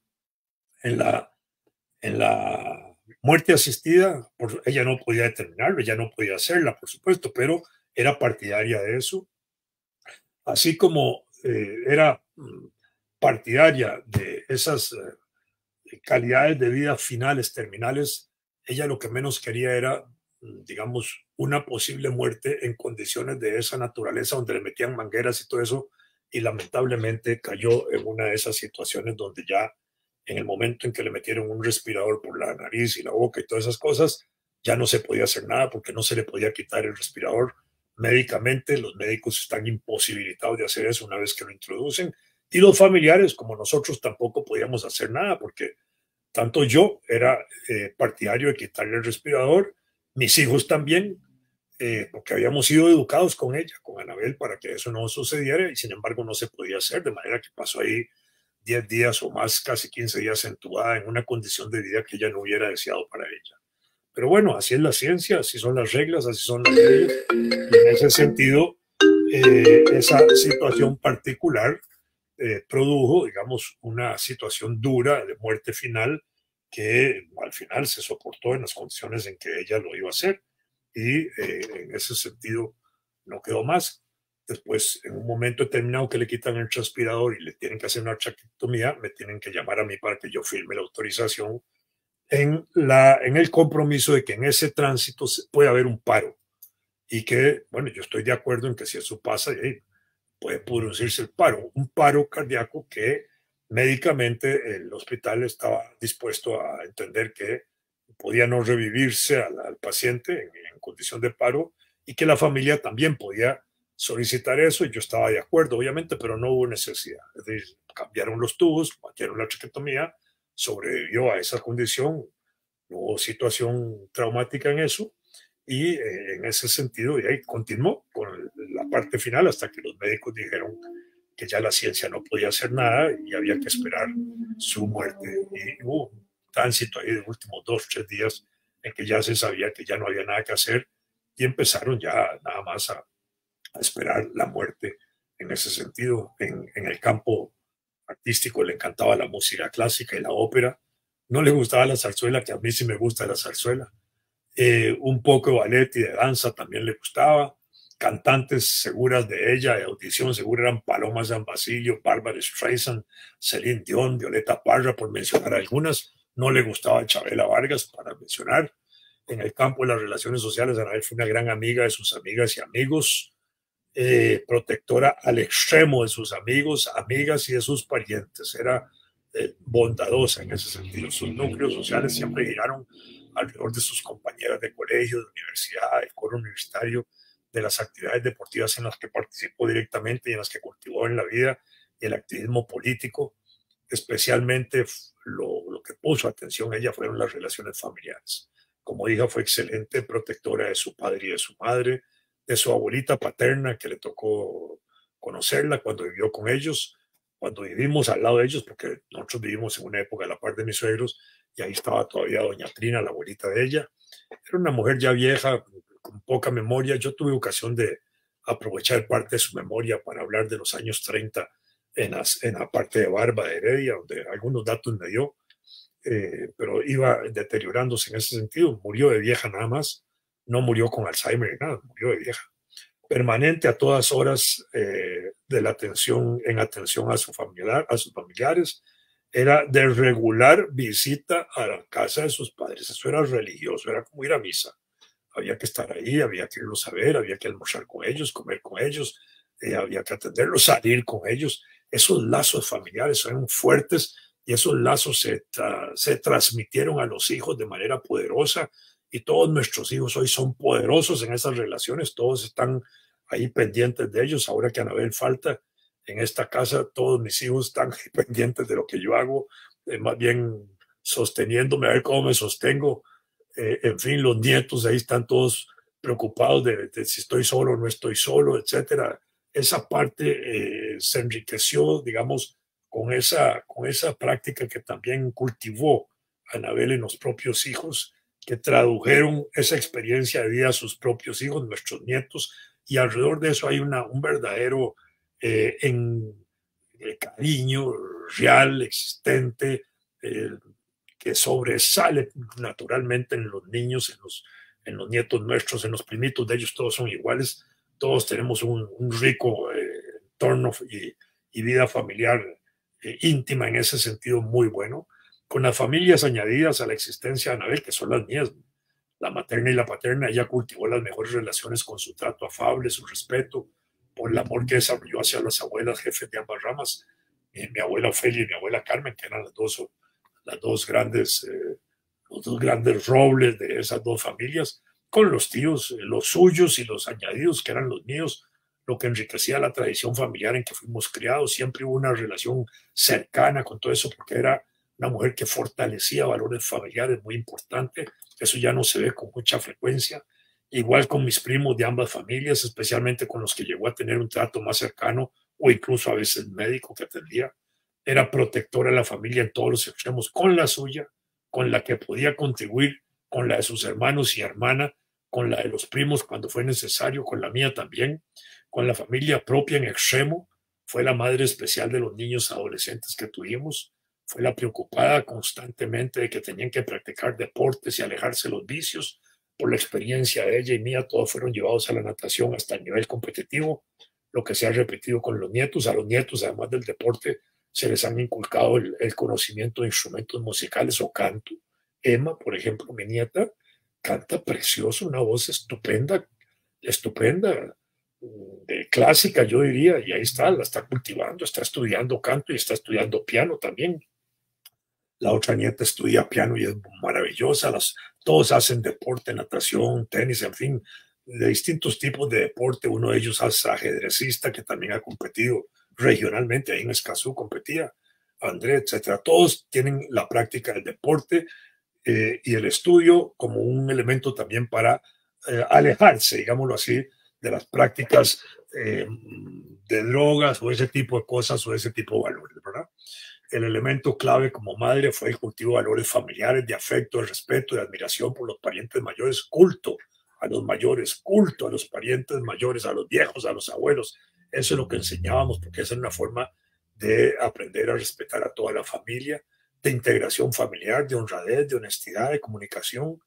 en la muerte asistida. Ella no podía determinarlo, ella no podía hacerla, por supuesto, pero era partidaria de eso. Así como era partidaria de esas calidades de vida finales, terminales, ella lo que menos quería era, digamos, una posible muerte en condiciones de esa naturaleza donde le metían mangueras y todo eso, y lamentablemente cayó en una de esas situaciones donde ya en el momento en que le metieron un respirador por la nariz y la boca y todas esas cosas, ya no se podía hacer nada porque no se le podía quitar el respirador médicamente. Los médicos están imposibilitados de hacer eso una vez que lo introducen, y los familiares como nosotros tampoco podíamos hacer nada porque tanto yo era partidario de quitarle el respirador, mis hijos también, porque habíamos sido educados con ella, con Anabel, para que eso no sucediera, y sin embargo no se podía hacer, de manera que pasó ahí 10 días o más, casi 15 días entubada en una condición de vida que ella no hubiera deseado para ella. Pero bueno, así es la ciencia, así son las reglas, así son las leyes, y en ese sentido, esa situación particular produjo, digamos, una situación dura de muerte final que al final se soportó en las condiciones en que ella lo iba a hacer, y en ese sentido no quedó más. Después, en un momento determinado que le quitan el transpirador y le tienen que hacer una traqueotomía, me tienen que llamar a mí para que yo firme la autorización en el compromiso de que en ese tránsito puede haber un paro, y que, bueno, yo estoy de acuerdo en que si eso pasa, puede producirse el paro, un paro cardíaco que médicamente el hospital estaba dispuesto a entender que podía no revivirse al paciente en condición de paro, y que la familia también podía solicitar eso, y yo estaba de acuerdo, obviamente, pero no hubo necesidad. Es decir, cambiaron los tubos, metieron la traqueotomía, sobrevivió a esa condición, no hubo situación traumática en eso, y en ese sentido, y ahí continuó con la parte final hasta que los médicos dijeron que ya la ciencia no podía hacer nada y había que esperar su muerte. Y hubo un tránsito ahí de los últimos 2 o 3 días en que ya se sabía que ya no había nada que hacer, y empezaron ya nada más a esperar la muerte. En ese sentido, en el campo artístico le encantaba la música clásica y la ópera. No le gustaba la zarzuela, que a mí sí me gusta la zarzuela. Un poco de ballet y de danza también le gustaba. Cantantes seguras de ella, de audición segura, eran Paloma San Basilio, Barbara Streisand, Celine Dion, Violeta Parra, por mencionar algunas. No le gustaba Chabela Vargas, para mencionar. En el campo de las relaciones sociales, Anabel fue una gran amiga de sus amigas y amigos, protectora al extremo de sus amigos, amigas y de sus parientes. Era bondadosa en ese sentido. Sus núcleos sociales siempre giraron alrededor de sus compañeras de colegio, de universidad, del coro universitario, de las actividades deportivas en las que participó directamente y en las que cultivó en la vida, y el activismo político. Especialmente lo que puso atención a ella fueron las relaciones familiares. Como hija, fue excelente protectora de su padre y de su madre, de su abuelita paterna, que le tocó conocerla cuando vivió con ellos, cuando vivimos al lado de ellos, porque nosotros vivimos en una época a la par de mis suegros, y ahí estaba todavía doña Trina, la abuelita de ella. Era una mujer ya vieja, con poca memoria. Yo tuve ocasión de aprovechar parte de su memoria para hablar de los años 30 en la parte de Barba de Heredia, donde algunos datos me dio, pero iba deteriorándose en ese sentido. Murió de vieja nada más, no murió con Alzheimer ni nada, murió de vieja. Permanente a todas horas de la atención, en atención a, a sus familiares, era de regular visita a la casa de sus padres. Eso era religioso, era como ir a misa. Había que estar ahí, había que irlos a ver, había que almorzar con ellos, comer con ellos, había que atenderlos, salir con ellos. Esos lazos familiares eran fuertes y esos lazos se transmitieron a los hijos de manera poderosa, y todos nuestros hijos hoy son poderosos en esas relaciones, todos están ahí pendientes de ellos. Ahora que Anabel falta en esta casa, todos mis hijos están ahí pendientes de lo que yo hago, más bien sosteniéndome, a ver cómo me sostengo. En fin, los nietos ahí están todos preocupados de si estoy solo o no estoy solo, etcétera. Esa parte se enriqueció, digamos, con esa práctica que también cultivó Anabel en los propios hijos, que tradujeron esa experiencia de vida a sus propios hijos, nuestros nietos, y alrededor de eso hay un verdadero cariño real, existente, eh, que sobresale naturalmente en los niños, en los nietos nuestros, en los primitos de ellos. Todos son iguales, todos tenemos un rico entorno y vida familiar íntima en ese sentido muy bueno, con las familias añadidas a la existencia de Anabel, que son las mías, la materna y la paterna. Ella cultivó las mejores relaciones con su trato afable, su respeto, por el amor que desarrolló hacia las abuelas jefes de ambas ramas, mi abuela Ofelia y mi abuela Carmen, que eran las dos grandes, los dos grandes robles de esas dos familias, con los tíos, los suyos y los añadidos, que eran los míos, lo que enriquecía la tradición familiar en que fuimos criados. Siempre hubo una relación cercana con todo eso, porque era una mujer que fortalecía valores familiares muy importantes. Eso ya no se ve con mucha frecuencia. Igual con mis primos de ambas familias, especialmente con los que llegó a tener un trato más cercano, o incluso a veces médico que atendía. Era protectora de la familia en todos los extremos, con la suya, con la que podía contribuir, con la de sus hermanos y hermana, con la de los primos cuando fue necesario, con la mía también, con la familia propia en extremo. Fue la madre especial de los niños adolescentes que tuvimos, fue la preocupada constantemente de que tenían que practicar deportes y alejarse de los vicios. Por la experiencia de ella y mía, todos fueron llevados a la natación hasta el nivel competitivo, lo que se ha repetido con los nietos. A los nietos, además del deporte, se les han inculcado el conocimiento de instrumentos musicales o canto. Emma, por ejemplo, mi nieta, canta precioso, una voz estupenda, estupenda, de clásica, yo diría, y ahí está, la está cultivando, está estudiando canto y está estudiando piano también. La otra nieta estudia piano y es maravillosa. Todos hacen deporte, natación, tenis, en fin, de distintos tipos de deporte. Uno de ellos es ajedrecista, que también ha competido regionalmente, ahí en Escazú competía, André, etcétera. Todos tienen la práctica del deporte y el estudio como un elemento también para alejarse, digámoslo así, de las prácticas de drogas o ese tipo de cosas o ese tipo de valores, ¿verdad? El elemento clave como madre fue el cultivo de valores familiares, de afecto, de respeto, de admiración por los parientes mayores, culto a los mayores, culto a los parientes mayores, a los viejos, a los abuelos. Eso es lo que enseñábamos, porque esa es una forma de aprender a respetar a toda la familia, de integración familiar, de honradez, de honestidad, de comunicación.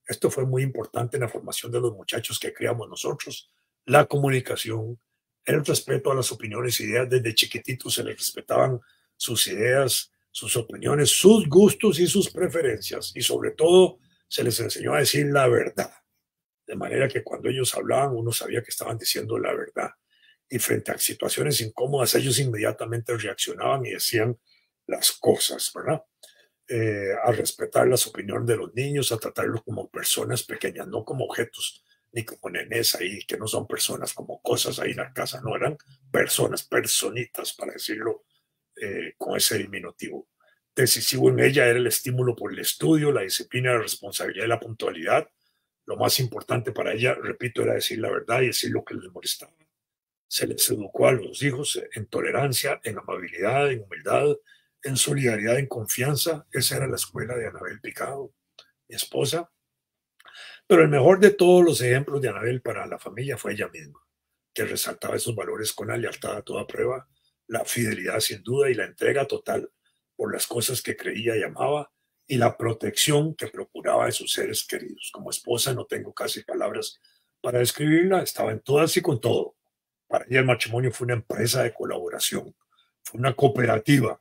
Esto fue muy importante en la formación de los muchachos que criamos nosotros. La comunicación, el respeto a las opiniones e ideas. Desde chiquititos se les respetaban sus ideas, sus opiniones, sus gustos y sus preferencias. Y sobre todo se les enseñó a decir la verdad. De manera que cuando ellos hablaban, uno sabía que estaban diciendo la verdad. Y frente a situaciones incómodas, ellos inmediatamente reaccionaban y decían las cosas, ¿verdad? A respetar las opiniones de los niños, a tratarlos como personas pequeñas, no como objetos, ni como nenes ahí, que no son personas, como cosas ahí en la casa, no eran personas, personitas, para decirlo con ese diminutivo. Decisivo en ella era el estímulo por el estudio, la disciplina, la responsabilidad y la puntualidad. Lo más importante para ella, repito, era decir la verdad y decir lo que les molestaba. Se les educó a los hijos en tolerancia, en amabilidad, en humildad, en solidaridad, en confianza. Esa era la escuela de Anabel Picado, mi esposa. Pero el mejor de todos los ejemplos de Anabel para la familia fue ella misma, que resaltaba esos valores con la lealtad a toda prueba, la fidelidad sin duda y la entrega total por las cosas que creía y amaba y la protección que procuraba de sus seres queridos. Como esposa no tengo casi palabras para describirla, estaba en todas y con todo. Para ella el matrimonio fue una empresa de colaboración, fue una cooperativa,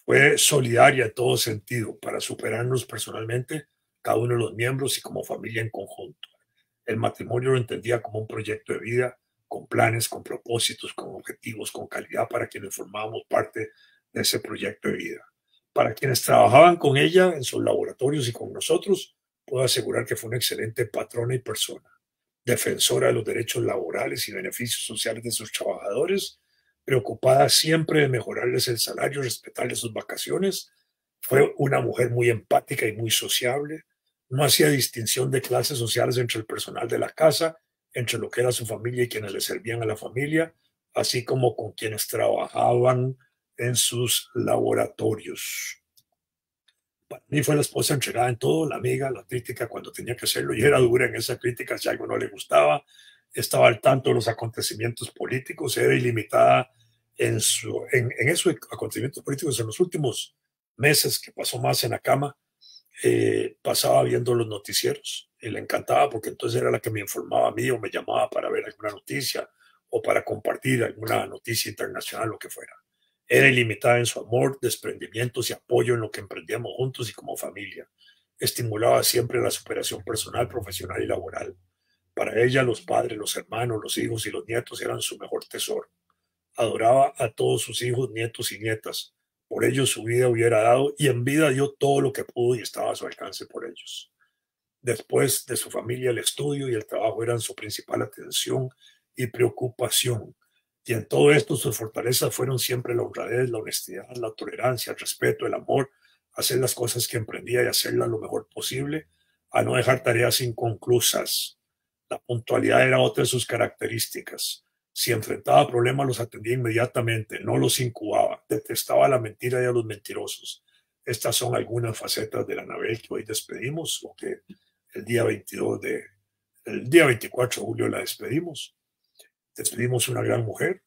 fue solidaria en todo sentido para superarnos personalmente, cada uno de los miembros y como familia en conjunto. El matrimonio lo entendía como un proyecto de vida, con planes, con propósitos, con objetivos, con calidad para quienes formábamos parte de ese proyecto de vida. Para quienes trabajaban con ella en sus laboratorios y con nosotros, puedo asegurar que fue una excelente patrona y persona, defensora de los derechos laborales y beneficios sociales de sus trabajadores, preocupada siempre de mejorarles el salario, respetarles sus vacaciones. Fue una mujer muy empática y muy sociable. No hacía distinción de clases sociales entre el personal de la casa, entre lo que era su familia y quienes le servían a la familia, así como con quienes trabajaban en sus laboratorios. Para mí fue la esposa entregada en todo, la amiga, la crítica cuando tenía que hacerlo, y era dura en esa crítica si algo no le gustaba, estaba al tanto de los acontecimientos políticos, era ilimitada en esos acontecimientos políticos. En los últimos meses que pasó más en la cama, pasaba viendo los noticieros y le encantaba porque entonces era la que me informaba a mí o me llamaba para ver alguna noticia o para compartir alguna noticia internacional, lo que fuera. Era ilimitada en su amor, desprendimientos y apoyo en lo que emprendíamos juntos y como familia. Estimulaba siempre la superación personal, profesional y laboral. Para ella, los padres, los hermanos, los hijos y los nietos eran su mejor tesoro. Adoraba a todos sus hijos, nietos y nietas. Por ellos su vida hubiera dado y en vida dio todo lo que pudo y estaba a su alcance por ellos. Después de su familia, el estudio y el trabajo eran su principal atención y preocupación. Y en todo esto sus fortalezas fueron siempre la honradez, la honestidad, la tolerancia, el respeto, el amor, hacer las cosas que emprendía y hacerlas lo mejor posible, a no dejar tareas inconclusas. La puntualidad era otra de sus características. Si enfrentaba problemas, los atendía inmediatamente, no los incubaba, detestaba la mentira y a los mentirosos. Estas son algunas facetas de la Anabel que hoy despedimos, o que el día 24 de julio la despedimos. Despedimos una gran mujer,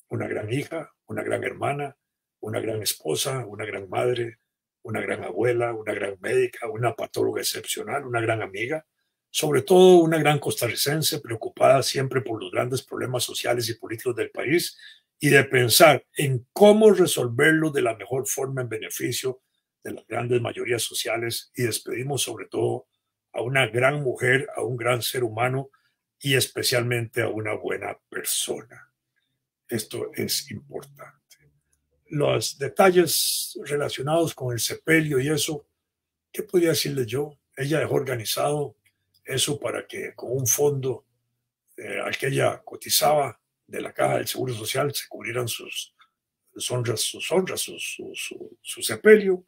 una gran hija, una gran hermana, una gran esposa, una gran madre, una gran abuela, una gran médica, una patóloga excepcional, una gran amiga, sobre todo una gran costarricense preocupada siempre por los grandes problemas sociales y políticos del país y de pensar en cómo resolverlos de la mejor forma en beneficio de las grandes mayorías sociales. Y despedimos sobre todo a una gran mujer, a un gran ser humano y especialmente a una buena persona. Esto es importante. Los detalles relacionados con el sepelio y eso, ¿qué podría decirle yo? Ella dejó organizado eso para que con un fondo al que ella cotizaba de la Caja del Seguro Social se cubrieran su sepelio.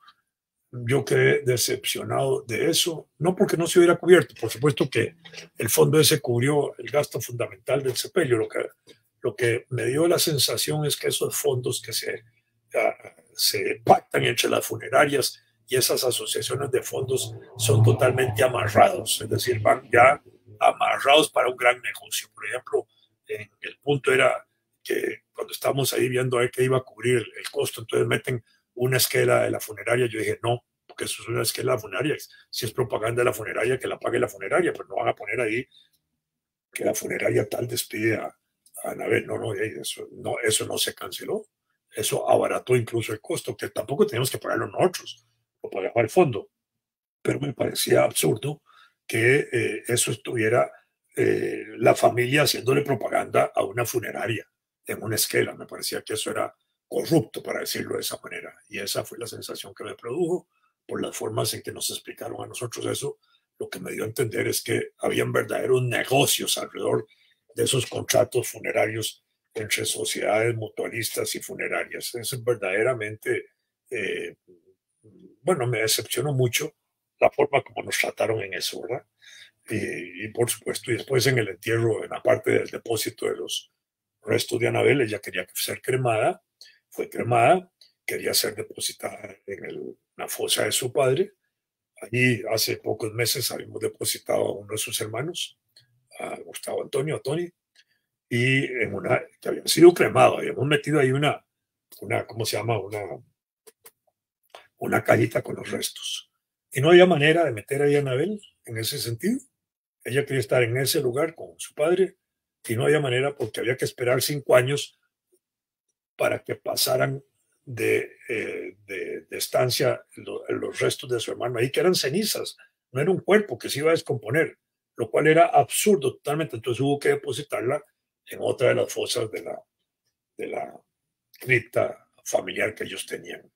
Yo quedé decepcionado de eso, no porque no se hubiera cubierto, por supuesto que el fondo ese cubrió el gasto fundamental del sepelio. Lo que me dio la sensación es que esos fondos que se pactan entre las funerarias y esas asociaciones de fondos son totalmente amarrados, es decir, van ya amarrados para un gran negocio. Por ejemplo, el punto era que cuando estábamos ahí viendo a ver qué iba a cubrir el costo, entonces meten una esquela de la funeraria. Yo dije, no, porque eso es una esquela de la funeraria. Si es propaganda de la funeraria, que la pague la funeraria, pues no van a poner ahí que la funeraria tal despide a Anabel. No, no, eso no se canceló. Eso abarató incluso el costo, que tampoco teníamos que pagarlo nosotros, lo pagaba el fondo. Pero me parecía absurdo que eso estuviera la familia haciéndole propaganda a una funeraria en una esquela. Me parecía que eso era corrupto, para decirlo de esa manera. Y esa fue la sensación que me produjo por las formas en que nos explicaron a nosotros eso. Lo que me dio a entender es que habían verdaderos negocios alrededor de esos contratos funerarios entre sociedades mutualistas y funerarias. Es verdaderamente, eh, bueno, me decepcionó mucho la forma como nos trataron en eso, ¿verdad? y por supuesto, y después en el entierro, en la parte del depósito de los restos de Anabel, ella quería ser cremada, fue cremada, quería ser depositada en la fosa de su padre. Allí hace pocos meses habíamos depositado a uno de sus hermanos, a Gustavo Antonio, a Tony, y en una que había sido cremado, habíamos metido ahí ¿cómo se llama? Una cajita con los restos. Y no había manera de meter ahí a Anabel en ese sentido. Ella quería estar en ese lugar con su padre y no había manera porque había que esperar 5 años para que pasaran de estancia los restos de su hermano ahí, que eran cenizas, no era un cuerpo que se iba a descomponer, lo cual era absurdo totalmente. Entonces hubo que depositarla en otra de las fosas de la cripta familiar que ellos tenían.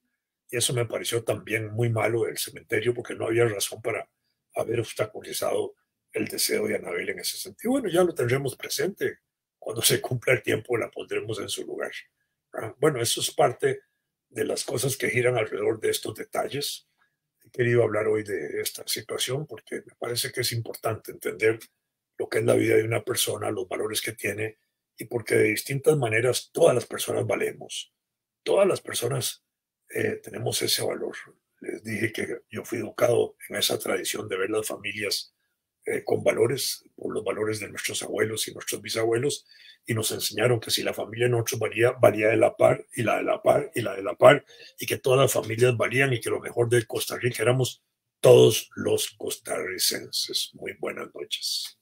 Y eso me pareció también muy malo del cementerio porque no había razón para haber obstaculizado el deseo de Anabel en ese sentido. Bueno, ya lo tendremos presente. Cuando se cumpla el tiempo la pondremos en su lugar. Bueno, eso es parte de las cosas que giran alrededor de estos detalles. He querido hablar hoy de esta situación porque me parece que es importante entender lo que es la vida de una persona, los valores que tiene y porque de distintas maneras todas las personas valemos. Todas las personas tenemos ese valor. Les dije que yo fui educado en esa tradición de ver las familias con valores, por los valores de nuestros abuelos y nuestros bisabuelos, y nos enseñaron que si la familia de nosotros valía, valía de la par, y la de la par, y la de la par, y que todas las familias valían, y que lo mejor de Costa Rica éramos todos los costarricenses. Muy buenas noches.